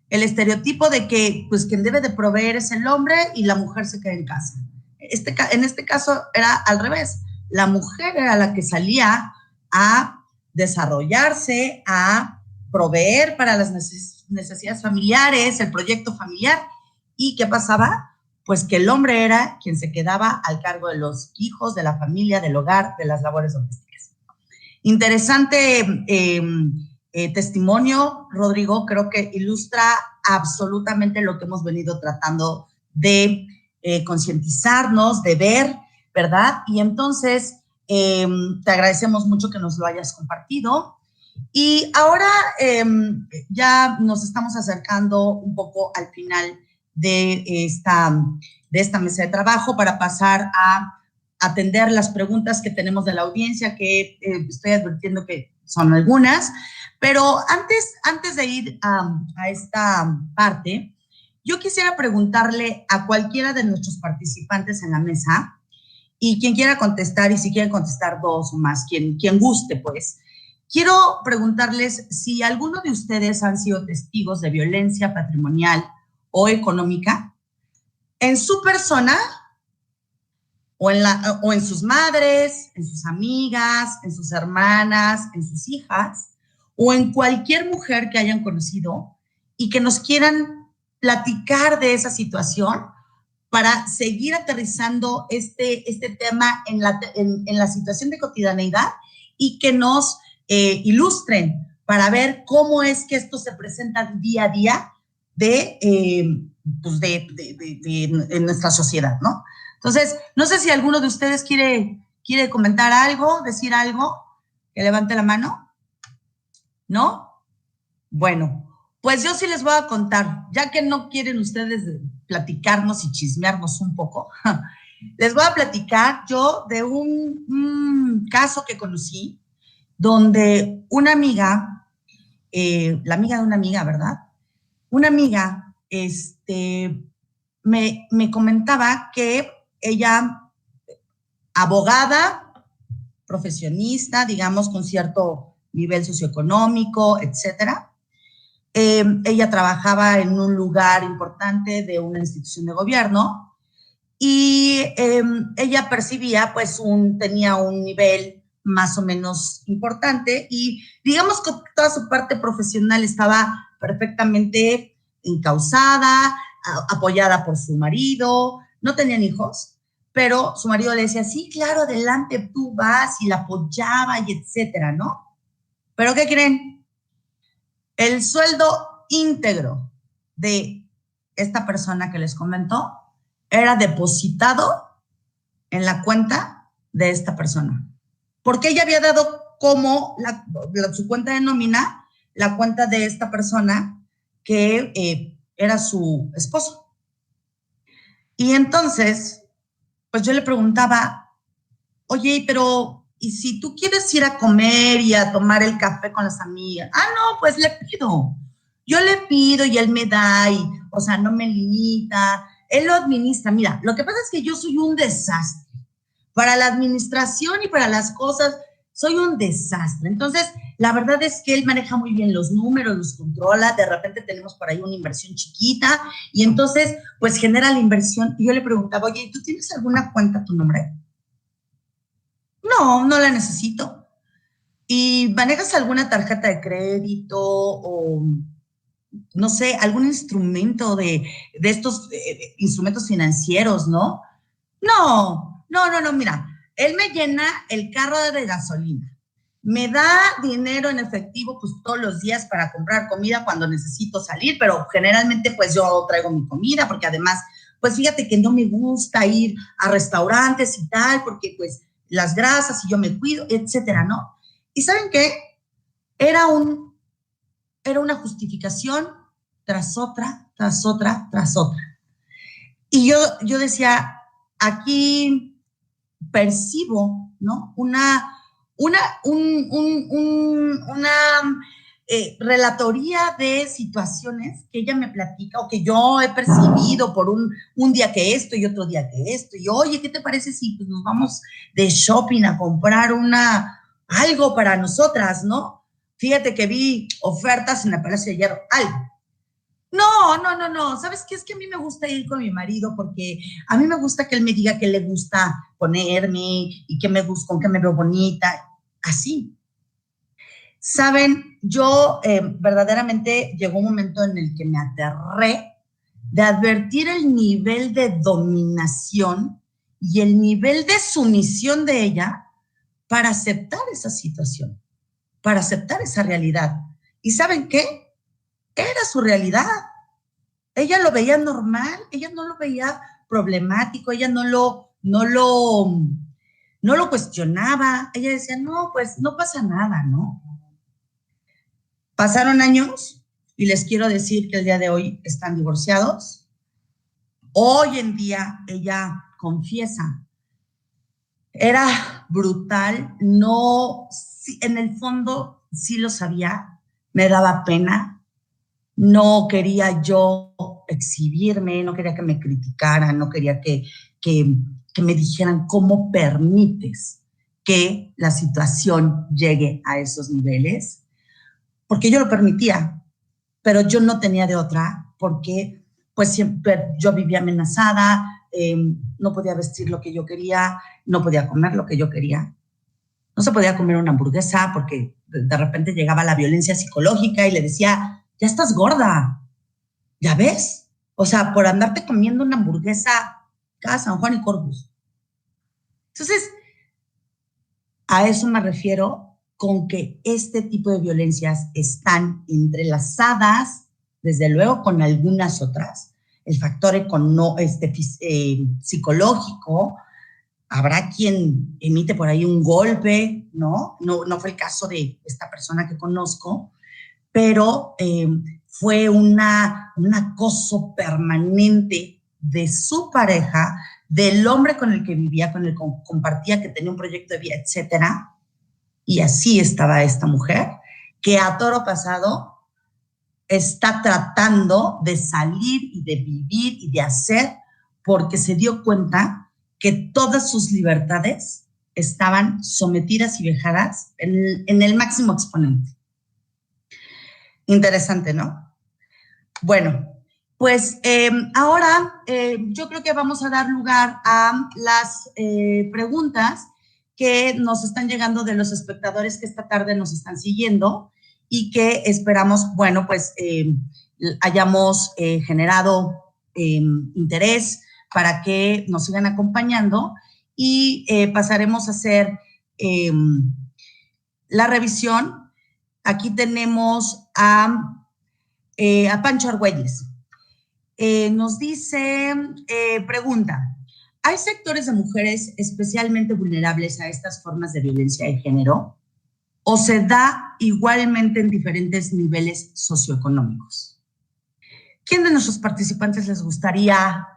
El estereotipo de que pues quien debe de proveer es el hombre y la mujer se queda en casa. En este caso era al revés. La mujer era la que salía a desarrollarse, a proveer para las necesidades familiares, el proyecto familiar. ¿Y qué pasaba? Pues que el hombre era quien se quedaba al cargo de los hijos, de la familia, del hogar, de las labores domésticas. Interesante testimonio, Rodrigo, creo que ilustra absolutamente lo que hemos venido tratando de concientizarnos, de ver, ¿verdad? Y entonces te agradecemos mucho que nos lo hayas compartido. Y ahora ya nos estamos acercando un poco al final de esta mesa de trabajo para pasar a atender las preguntas que tenemos de la audiencia, que estoy advirtiendo que son algunas. Pero antes de ir a esta parte, yo quisiera preguntarle a cualquiera de nuestros participantes en la mesa, y quien quiera contestar, y si quieren contestar dos o más, quien guste, pues, quiero preguntarles si alguno de ustedes han sido testigos de violencia patrimonial o económica en su persona, o en sus madres, en sus amigas, en sus hermanas, en sus hijas, o en cualquier mujer que hayan conocido y que nos quieran platicar de esa situación para seguir aterrizando este tema en la situación de cotidianeidad, y que nos ilustren para ver cómo es que esto se presenta día a día en nuestra sociedad, ¿no? Entonces, no sé si alguno de ustedes quiere comentar algo, decir algo, que levante la mano. ¿No? Bueno, pues yo sí les voy a contar, ya que no quieren ustedes platicarnos y chismearnos un poco, les voy a platicar yo de un caso que conocí, donde una amiga, la amiga de una amiga, ¿verdad? Una amiga me comentaba que ella, abogada, profesionista, digamos, con cierto nivel socioeconómico, etcétera. Ella trabajaba en un lugar importante de una institución de gobierno, y ella percibía, pues, tenía un nivel más o menos importante, y digamos que toda su parte profesional estaba perfectamente encauzada, apoyada por su marido, no tenían hijos, pero su marido le decía, sí, claro, adelante, tú vas, y la apoyaba, y etcétera, ¿no? ¿Pero qué creen? El sueldo íntegro de esta persona que les comentó era depositado en la cuenta de esta persona, porque ella había dado como su cuenta de nómina, la cuenta de esta persona que era su esposo. Y entonces, pues yo le preguntaba, oye, pero y si tú quieres ir a comer y a tomar el café con las amigas, no, pues le pido. Yo le pido y él me da, y, o sea, no me limita, él lo administra. Mira, lo que pasa es que yo soy un desastre. Para la administración y para las cosas, soy un desastre. Entonces, la verdad es que él maneja muy bien los números, los controla, de repente tenemos por ahí una inversión chiquita, y entonces, pues genera la inversión. Y yo le preguntaba, oye, ¿tú tienes alguna cuenta a tu nombre? No, no la necesito. ¿Y manejas alguna tarjeta de crédito o, no sé, algún instrumento de estos instrumentos financieros, ¿no? No, mira, él me llena el carro de gasolina, me da dinero en efectivo pues todos los días para comprar comida cuando necesito salir, pero generalmente pues yo traigo mi comida, porque además, pues fíjate que no me gusta ir a restaurantes y tal, porque pues las grasas y yo me cuido, etcétera, ¿no? ¿Y saben qué? Era una justificación tras otra, tras otra, tras otra. Y yo decía, aquí percibo, ¿no? Una relatoría de situaciones que ella me platica o que yo he percibido por un día que esto y otro día que esto. Y oye, ¿qué te parece si pues, nos vamos de shopping a comprar algo para nosotras, ¿no? Fíjate que vi ofertas en el Palacio de Hierro, algo. No. ¿Sabes qué? Es que a mí me gusta ir con mi marido porque a mí me gusta que él me diga qué le gusta ponerme y con qué me veo bonita. Así. Saben, yo verdaderamente llegó un momento en el que me aterré de advertir el nivel de dominación y el nivel de sumisión de ella para aceptar esa situación, para aceptar esa realidad. ¿Y saben qué? Era su realidad. Ella lo veía normal, ella no lo veía problemático, ella no lo cuestionaba. Ella decía, no, pues no pasa nada, ¿no? Pasaron años y les quiero decir que el día de hoy están divorciados. Hoy en día ella confiesa, era brutal, no, en el fondo sí lo sabía, me daba pena. No quería yo exhibirme, no quería que me criticaran, no quería que me dijeran cómo permites que la situación llegue a esos niveles, porque yo lo permitía, pero yo no tenía de otra, porque pues siempre yo vivía amenazada, no podía vestir lo que yo quería, no podía comer lo que yo quería, no se podía comer una hamburguesa porque de repente llegaba la violencia psicológica y le decía, ya estás gorda, ¿ya ves? O sea, por andarte comiendo una hamburguesa cada San Juan y Corpus. Entonces, a eso me refiero con que este tipo de violencias están entrelazadas, desde luego, con algunas otras. El factor psicológico, habrá quien emite por ahí un golpe, ¿no? No fue el caso de esta persona que conozco, pero fue un acoso permanente de su pareja, del hombre con el que vivía, con el que compartía, que tenía un proyecto de vida, etcétera. Y así estaba esta mujer, que a toro pasado está tratando de salir y de vivir y de hacer, porque se dio cuenta que todas sus libertades estaban sometidas y vejadas en el máximo exponente. Interesante, ¿no? Bueno, pues ahora yo creo que vamos a dar lugar a las preguntas que nos están llegando de los espectadores que esta tarde nos están siguiendo y que esperamos, bueno, pues hayamos generado interés para que nos sigan acompañando y pasaremos a hacer la revisión. Aquí tenemos a Pancho Argüelles. Nos dice, pregunta, ¿hay sectores de mujeres especialmente vulnerables a estas formas de violencia de género? ¿O se da igualmente en diferentes niveles socioeconómicos? ¿Quién de nuestros participantes les gustaría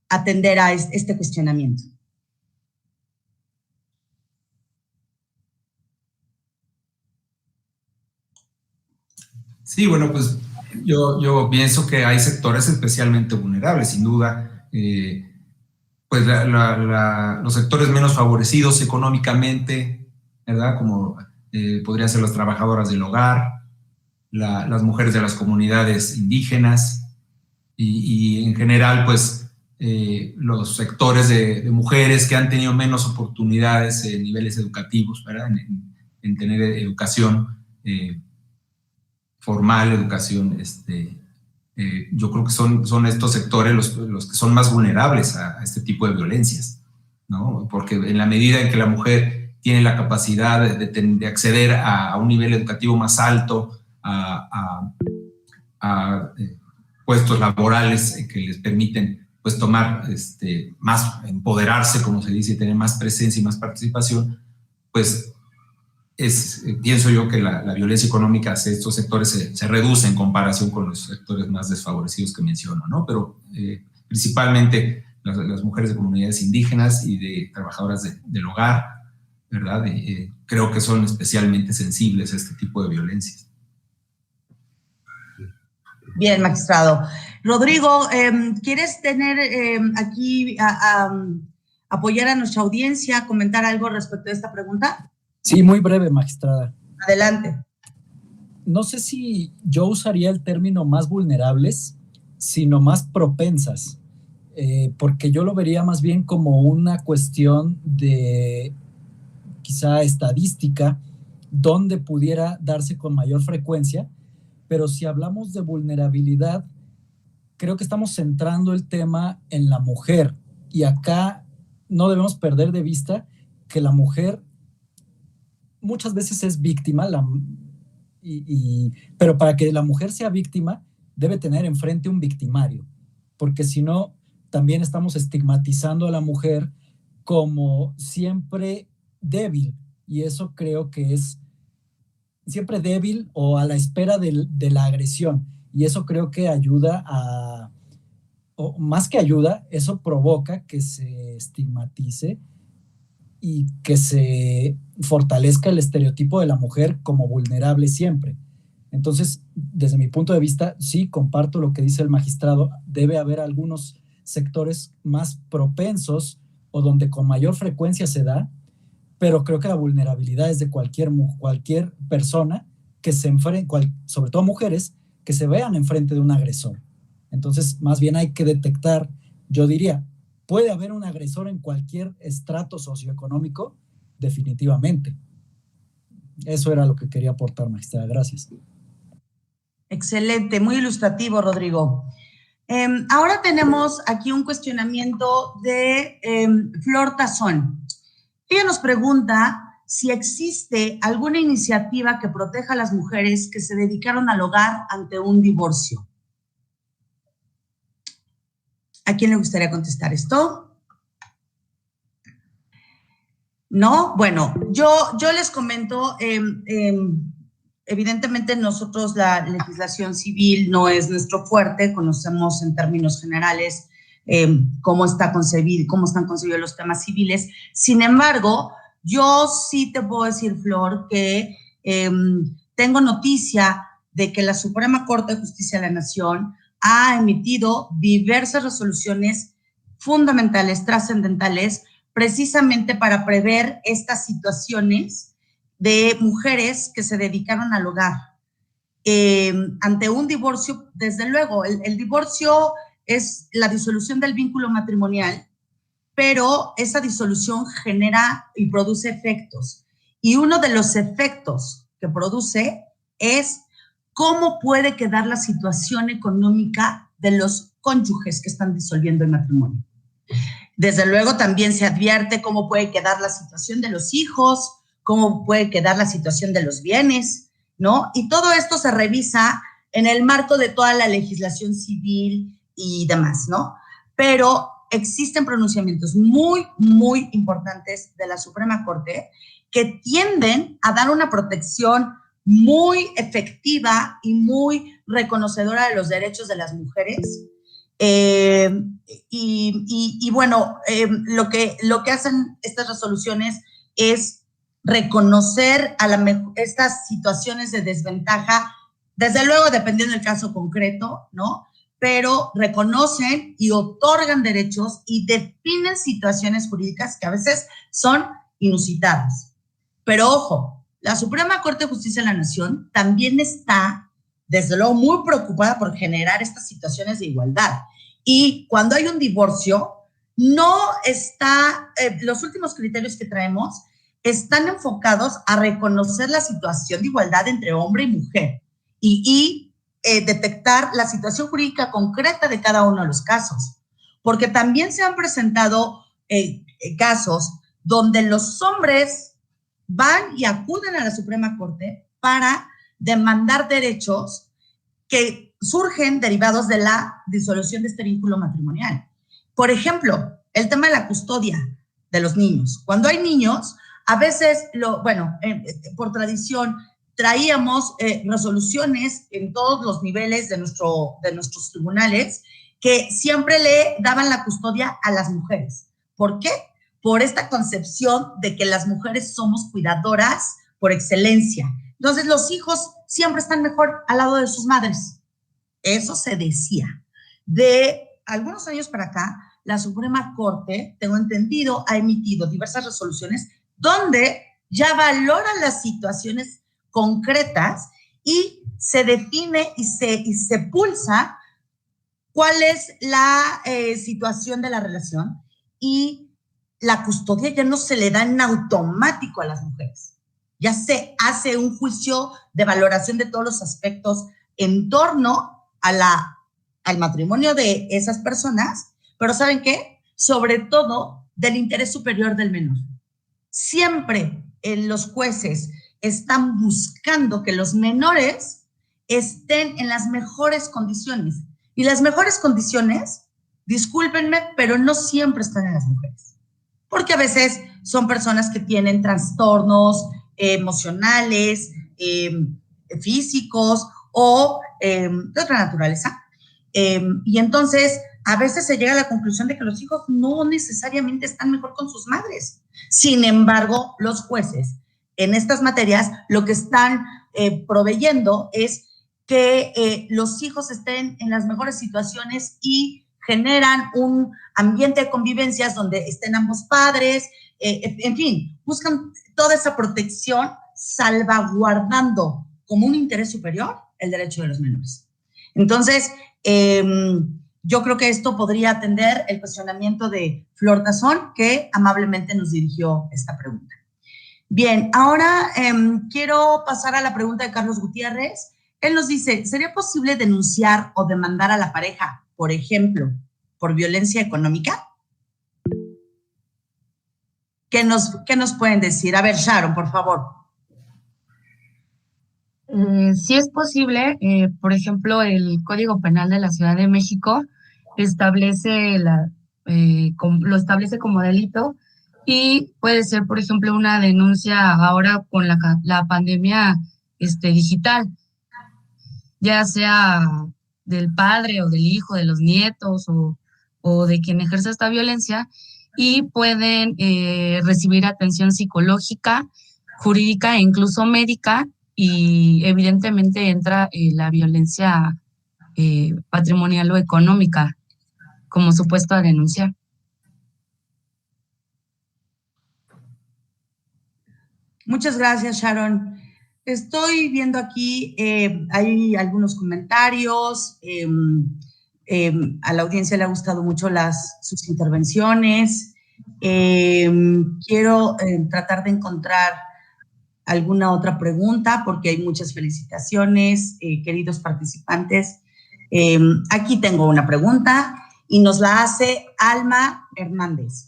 atender a este cuestionamiento? Sí, bueno, pues yo pienso que hay sectores especialmente vulnerables, sin duda. Pues los sectores menos favorecidos económicamente, ¿verdad? Como podrían ser las trabajadoras del hogar, las mujeres de las comunidades indígenas y en general, pues, los sectores de mujeres que han tenido menos oportunidades en niveles educativos, ¿verdad? En tener educación formal, educación, yo creo que son estos sectores los que son más vulnerables a este tipo de violencias, ¿no? Porque en la medida en que la mujer tiene la capacidad de acceder a un nivel educativo más alto, a puestos laborales que les permiten pues tomar más, empoderarse, como se dice, tener más presencia y más participación, pues pienso yo que la violencia económica hacia estos sectores se reduce en comparación con los sectores más desfavorecidos que menciono, ¿no? Pero principalmente las mujeres de comunidades indígenas y de trabajadoras del hogar, ¿verdad? Creo que son especialmente sensibles a este tipo de violencias. Bien, magistrado. Rodrigo, ¿quieres tener aquí apoyar a nuestra audiencia, comentar algo respecto a esta pregunta? Sí, muy breve, magistrada. Adelante. No sé si yo usaría el término más vulnerables, sino más propensas, porque yo lo vería más bien como una cuestión de quizá estadística, donde pudiera darse con mayor frecuencia, pero si hablamos de vulnerabilidad, creo que estamos centrando el tema en la mujer, y acá no debemos perder de vista que la mujer muchas veces es víctima, pero para que la mujer sea víctima, debe tener enfrente un victimario, porque si no, también estamos estigmatizando a la mujer como siempre débil, y eso creo que es siempre débil o a la espera de la agresión, y eso creo que ayuda o más que ayuda, eso provoca que se estigmatice y que se fortalezca el estereotipo de la mujer como vulnerable siempre. Entonces, desde mi punto de vista, sí comparto lo que dice el magistrado, debe haber algunos sectores más propensos o donde con mayor frecuencia se da, pero creo que la vulnerabilidad es de cualquier persona que se enfrente, sobre todo mujeres, que se vean enfrente de un agresor. Entonces, más bien hay que detectar, yo diría, ¿puede haber un agresor en cualquier estrato socioeconómico? Definitivamente. Eso era lo que quería aportar, magistrada. Gracias. Excelente, muy ilustrativo, Rodrigo. Ahora tenemos aquí un cuestionamiento de Flor Tazón. Ella nos pregunta si existe alguna iniciativa que proteja a las mujeres que se dedicaron al hogar ante un divorcio. ¿A quién le gustaría contestar esto? ¿No? Bueno, yo les comento, evidentemente nosotros la legislación civil no es nuestro fuerte, conocemos en términos generales cómo están concebidos los temas civiles. Sin embargo, yo sí te puedo decir, Flor, que tengo noticia de que la Suprema Corte de Justicia de la Nación ha emitido diversas resoluciones fundamentales, trascendentales, precisamente para prever estas situaciones de mujeres que se dedicaron al hogar. Ante un divorcio, desde luego, el divorcio es la disolución del vínculo matrimonial, pero esa disolución genera y produce efectos. Y uno de los efectos que produce es cómo puede quedar la situación económica de los cónyuges que están disolviendo el matrimonio. Desde luego también se advierte cómo puede quedar la situación de los hijos, cómo puede quedar la situación de los bienes, ¿no? Y todo esto se revisa en el marco de toda la legislación civil y demás, ¿no? Pero existen pronunciamientos muy, muy importantes de la Suprema Corte que tienden a dar una protección muy efectiva y muy reconocedora de los derechos de las mujeres. Bueno, lo que hacen estas resoluciones es reconocer estas situaciones de desventaja desde luego dependiendo del caso concreto, ¿no? Pero reconocen y otorgan derechos y definen situaciones jurídicas que a veces son inusitadas. Pero ojo, la Suprema Corte de Justicia de la Nación también está, desde luego, muy preocupada por generar estas situaciones de igualdad. Y cuando hay un divorcio, no está, los últimos criterios que traemos están enfocados a reconocer la situación de igualdad entre hombre y mujer y detectar la situación jurídica concreta de cada uno de los casos. Porque también se han presentado casos donde los hombres van y acuden a la Suprema Corte para demandar derechos que surgen derivados de la disolución de este vínculo matrimonial. Por ejemplo, el tema de la custodia de los niños. Cuando hay niños, a veces, por tradición, traíamos resoluciones en todos los niveles de nuestros tribunales que siempre le daban la custodia a las mujeres. ¿Por qué? Por esta concepción de que las mujeres somos cuidadoras por excelencia. Entonces, los hijos siempre están mejor al lado de sus madres. Eso se decía. De algunos años para acá, la Suprema Corte, tengo entendido, ha emitido diversas resoluciones donde ya valora las situaciones concretas y se define y se pulsa cuál es la situación de la relación, y la custodia ya no se le da en automático a las mujeres. Ya se hace un juicio de valoración de todos los aspectos en torno al matrimonio de esas personas, pero ¿saben qué? Sobre todo del interés superior del menor. Siempre los jueces están buscando que los menores estén en las mejores condiciones. Y las mejores condiciones, discúlpenme, pero no siempre están en las mujeres. Porque a veces son personas que tienen trastornos emocionales, físicos o de otra naturaleza. Y entonces, a veces se llega a la conclusión de que los hijos no necesariamente están mejor con sus madres. Sin embargo, los jueces en estas materias lo que están proveyendo es que los hijos estén en las mejores situaciones y generan un ambiente de convivencias donde estén ambos padres, en fin, buscan toda esa protección salvaguardando como un interés superior el derecho de los menores. Entonces, yo creo que esto podría atender el cuestionamiento de Flor Tazón, que amablemente nos dirigió esta pregunta. Bien, ahora quiero pasar a la pregunta de Carlos Gutiérrez. Él nos dice, ¿sería posible denunciar o demandar a la pareja, por ejemplo, por violencia económica? ¿Qué nos pueden decir? A ver, Sharon, por favor. Sí es posible. Por ejemplo, el Código Penal de la Ciudad de México establece lo establece como delito, y puede ser, por ejemplo, una denuncia ahora con la pandemia digital, ya sea del padre o del hijo, de los nietos o de quien ejerce esta violencia, y pueden recibir atención psicológica, jurídica e incluso médica, y evidentemente entra la violencia patrimonial o económica como supuesto a denunciar. Muchas gracias, Sharon. Estoy viendo aquí, hay algunos comentarios. A la audiencia le ha gustado mucho sus intervenciones. Quiero tratar de encontrar alguna otra pregunta porque hay muchas felicitaciones, queridos participantes. Aquí tengo una pregunta y nos la hace Alma Hernández.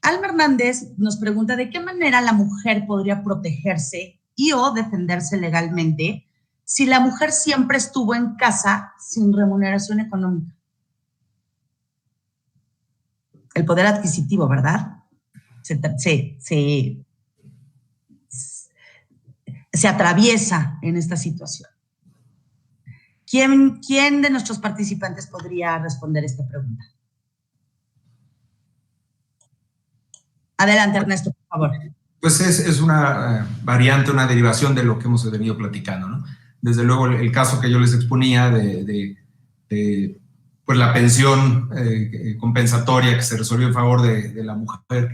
Alma Hernández nos pregunta de qué manera la mujer podría protegerse y o defenderse legalmente si la mujer siempre estuvo en casa sin remuneración económica. El poder adquisitivo, ¿verdad? Se atraviesa en esta situación. ¿Quién de nuestros participantes podría responder esta pregunta? Adelante, Ernesto, por favor. Pues es una variante, una derivación de lo que hemos venido platicando, ¿no? desde luego el caso que yo les exponía de pues la pensión compensatoria que se resolvió en favor de la mujer,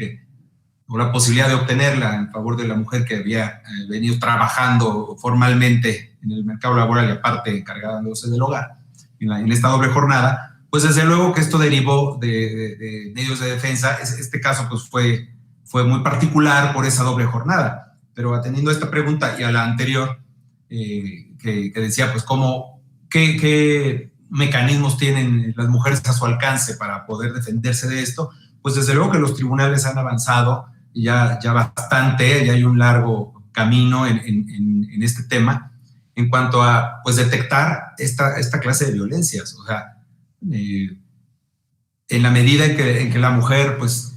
o la posibilidad de obtenerla en favor de la mujer que había venido trabajando formalmente en el mercado laboral y aparte encargándose del hogar, en esta doble jornada, pues desde luego que esto derivó de medios de defensa. Este caso pues fue muy particular por esa doble jornada, pero atendiendo a esta pregunta y a la anterior, que decía pues qué mecanismos tienen las mujeres a su alcance para poder defenderse de esto, pues desde luego que los tribunales han avanzado ya bastante, ya hay un largo camino en este tema en cuanto a pues detectar esta clase de violencias. O sea, en la medida en que la mujer pues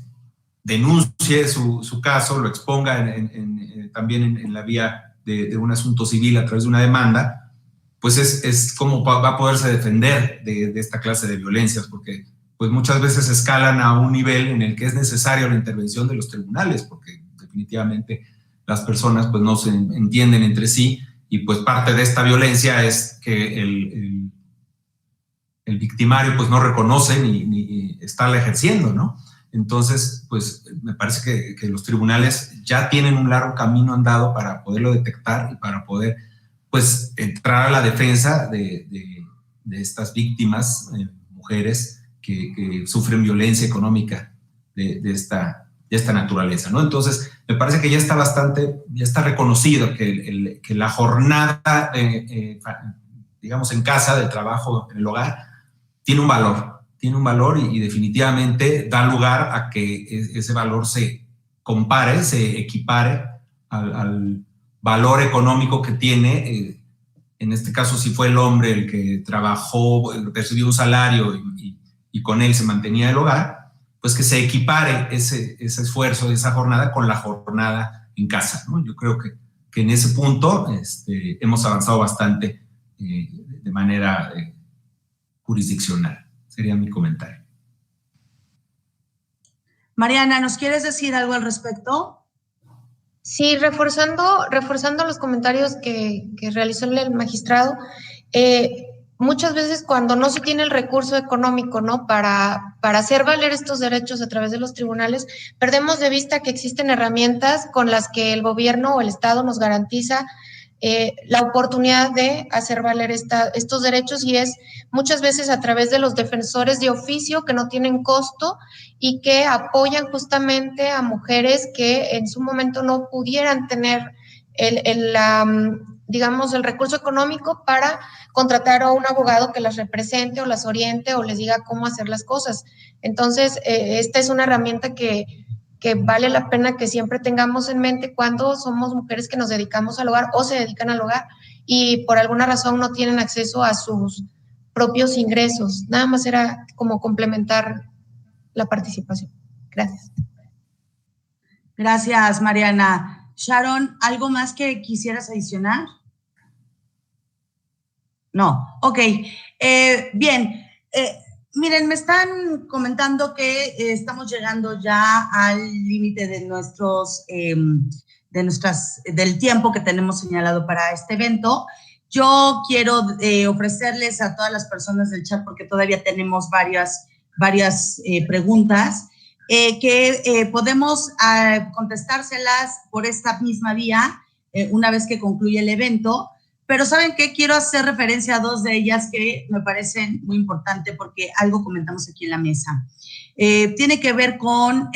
denuncie su caso, lo exponga también en la vía de un asunto civil a través de una demanda, pues es como va a poderse defender de esta clase de violencias, porque pues muchas veces escalan a un nivel en el que es necesaria la intervención de los tribunales, porque definitivamente las personas pues no se entienden entre sí, y pues parte de esta violencia es que el victimario pues no reconoce ni está ejerciendo, ¿no? Entonces, pues me parece que los tribunales ya tienen un largo camino andado para poderlo detectar y para poder pues entrar a la defensa de estas víctimas, mujeres que sufren violencia económica de esta naturaleza, ¿no? Entonces, me parece que ya está reconocido que la jornada, digamos, en casa, del trabajo en el hogar, tiene un valor y definitivamente da lugar a que ese valor se compare, se equipare al valor económico que tiene. En este caso, si fue el hombre el que trabajó, recibió un salario y con él se mantenía el hogar, pues que se equipare ese esfuerzo de esa jornada con la jornada en casa, ¿no? Yo creo que en ese punto hemos avanzado bastante de manera jurisdiccional. Sería mi comentario. Mariana, ¿nos quieres decir algo al respecto? Sí, reforzando los comentarios que realizó el magistrado, muchas veces cuando no se tiene el recurso económico, ¿no?, para hacer valer estos derechos a través de los tribunales, perdemos de vista que existen herramientas con las que el gobierno o el Estado nos garantiza la oportunidad de hacer valer estos derechos, y es muchas veces a través de los defensores de oficio que no tienen costo y que apoyan justamente a mujeres que en su momento no pudieran tener digamos, el recurso económico para contratar a un abogado que las represente o las oriente o les diga cómo hacer las cosas. Entonces, esta es una herramienta que vale la pena que siempre tengamos en mente cuando somos mujeres que nos dedicamos al hogar o se dedican al hogar y por alguna razón no tienen acceso a sus propios ingresos. Nada más era como complementar la participación. Gracias. Gracias, Mariana. Sharon, ¿algo más que quisieras adicionar? No, ok. Bien, miren, me están comentando que estamos llegando ya al límite de del tiempo que tenemos señalado para este evento. Yo quiero ofrecerles a todas las personas del chat, porque todavía tenemos varias preguntas, que podemos contestárselas por esta misma vía una vez que concluya el evento. Pero ¿saben qué? Quiero hacer referencia a dos de ellas que me parecen muy importantes porque algo comentamos aquí en la mesa. Tiene que ver con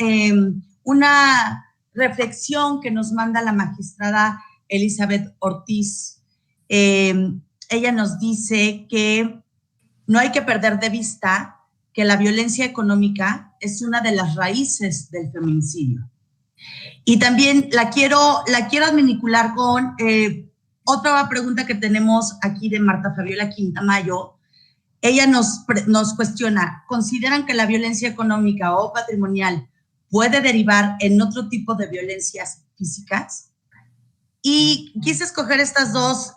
una reflexión que nos manda la magistrada Elizabeth Ortiz. Ella nos dice que no hay que perder de vista que la violencia económica es una de las raíces del feminicidio. Y también la quiero adminicular con otra pregunta que tenemos aquí de Marta Fabiola Quintamayo. Ella nos cuestiona, ¿consideran que la violencia económica o patrimonial puede derivar en otro tipo de violencias físicas? Y quise escoger estas dos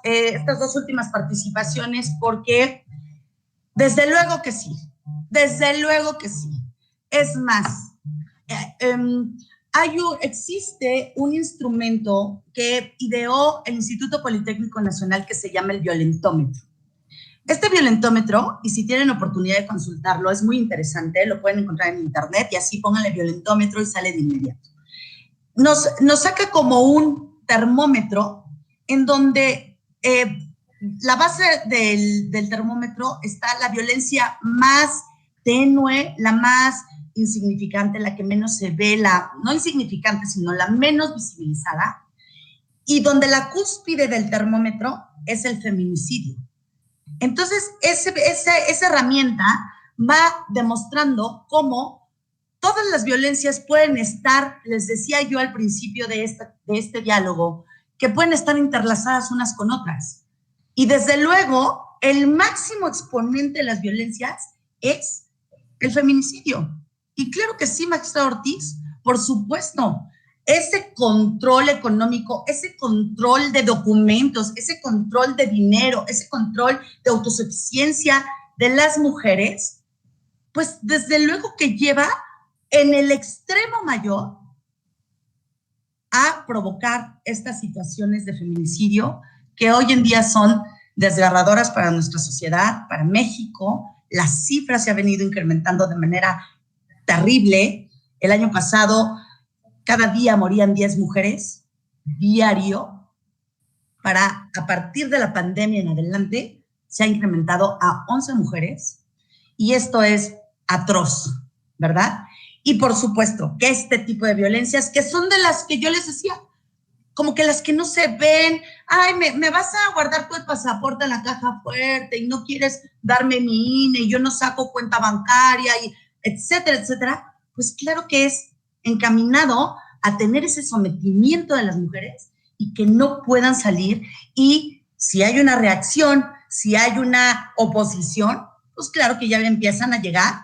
últimas participaciones porque desde luego que sí. Es más, existe un instrumento que ideó el Instituto Politécnico Nacional que se llama el violentómetro. Este violentómetro, y si tienen oportunidad de consultarlo, es muy interesante, lo pueden encontrar en internet y así pónganle violentómetro y sale de inmediato. Nos saca como un termómetro en donde la base del termómetro está la violencia más tenue, la más insignificante, la que menos se ve, no insignificante, sino la menos visibilizada, y donde la cúspide del termómetro es el feminicidio. Entonces, esa herramienta va demostrando cómo todas las violencias pueden estar, les decía yo al principio de este diálogo, que pueden estar interlazadas unas con otras. Y desde luego, el máximo exponente de las violencias es el feminicidio. Y claro que sí, magistrado Ortiz, por supuesto, ese control económico, ese control de documentos, ese control de dinero, ese control de autosuficiencia de las mujeres, pues desde luego que lleva en el extremo mayor a provocar estas situaciones de feminicidio que hoy en día son desgarradoras para nuestra sociedad, para México. Las cifras se han venido incrementando de manera terrible. El año pasado, cada día morían 10 mujeres diario. A partir de la pandemia en adelante, se ha incrementado a 11 mujeres. Y esto es atroz, ¿verdad? Y por supuesto que este tipo de violencias, que son de las que yo les decía, como que las que no se ven, ay, me vas a guardar tu pasaporte en la caja fuerte y no quieres darme mi INE y yo no saco cuenta bancaria, y etcétera, etcétera, pues claro que es encaminado a tener ese sometimiento de las mujeres y que no puedan salir, y si hay una reacción, si hay una oposición, pues claro que ya empiezan a llegar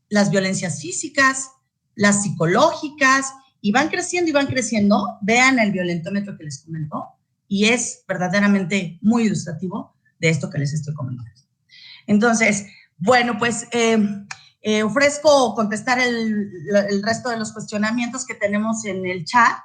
las violencias físicas, las psicológicas, y van creciendo. Vean el violentómetro que les comento, y es verdaderamente muy ilustrativo de esto que les estoy comentando. Entonces, bueno, pues ofrezco contestar el resto de los cuestionamientos que tenemos en el chat,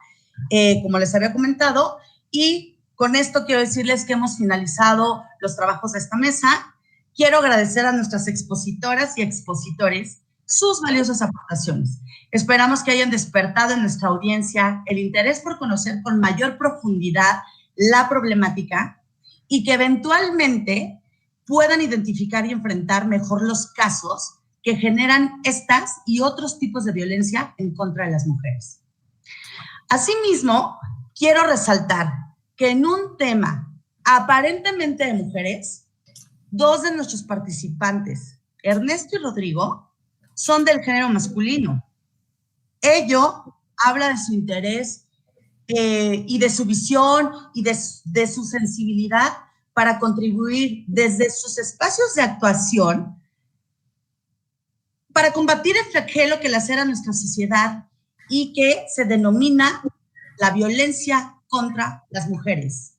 como les había comentado, y con esto quiero decirles que hemos finalizado los trabajos de esta mesa. Quiero agradecer a nuestras expositoras y expositores sus valiosas aportaciones. Esperamos que hayan despertado en nuestra audiencia el interés por conocer con mayor profundidad la problemática y que eventualmente puedan identificar y enfrentar mejor los casos que generan estas y otros tipos de violencia en contra de las mujeres. Asimismo, quiero resaltar que en un tema aparentemente de mujeres, dos de nuestros participantes, Ernesto y Rodrigo, son del género masculino. Ello habla de su interés y de su visión y de su sensibilidad para contribuir desde sus espacios de actuación para combatir el flagelo que lacera nuestra sociedad y que se denomina la violencia contra las mujeres.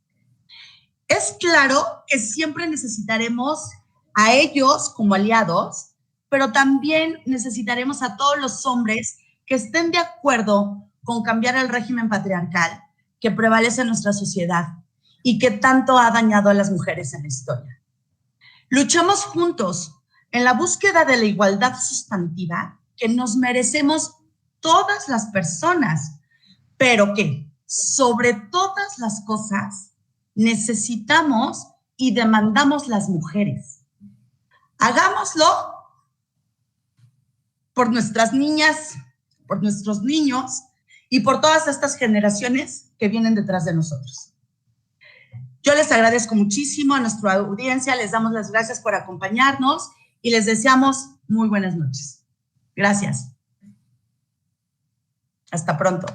Es claro que siempre necesitaremos a ellos como aliados, pero también necesitaremos a todos los hombres que estén de acuerdo con cambiar el régimen patriarcal que prevalece en nuestra sociedad y que tanto ha dañado a las mujeres en la historia. Luchemos juntos en la búsqueda de la igualdad sustantiva que nos merecemos todas las personas, pero que, sobre todas las cosas, necesitamos y demandamos las mujeres. Hagámoslo por nuestras niñas, por nuestros niños y por todas estas generaciones que vienen detrás de nosotros. Yo les agradezco muchísimo a nuestra audiencia, les damos las gracias por acompañarnos y les deseamos muy buenas noches. Gracias. Hasta pronto.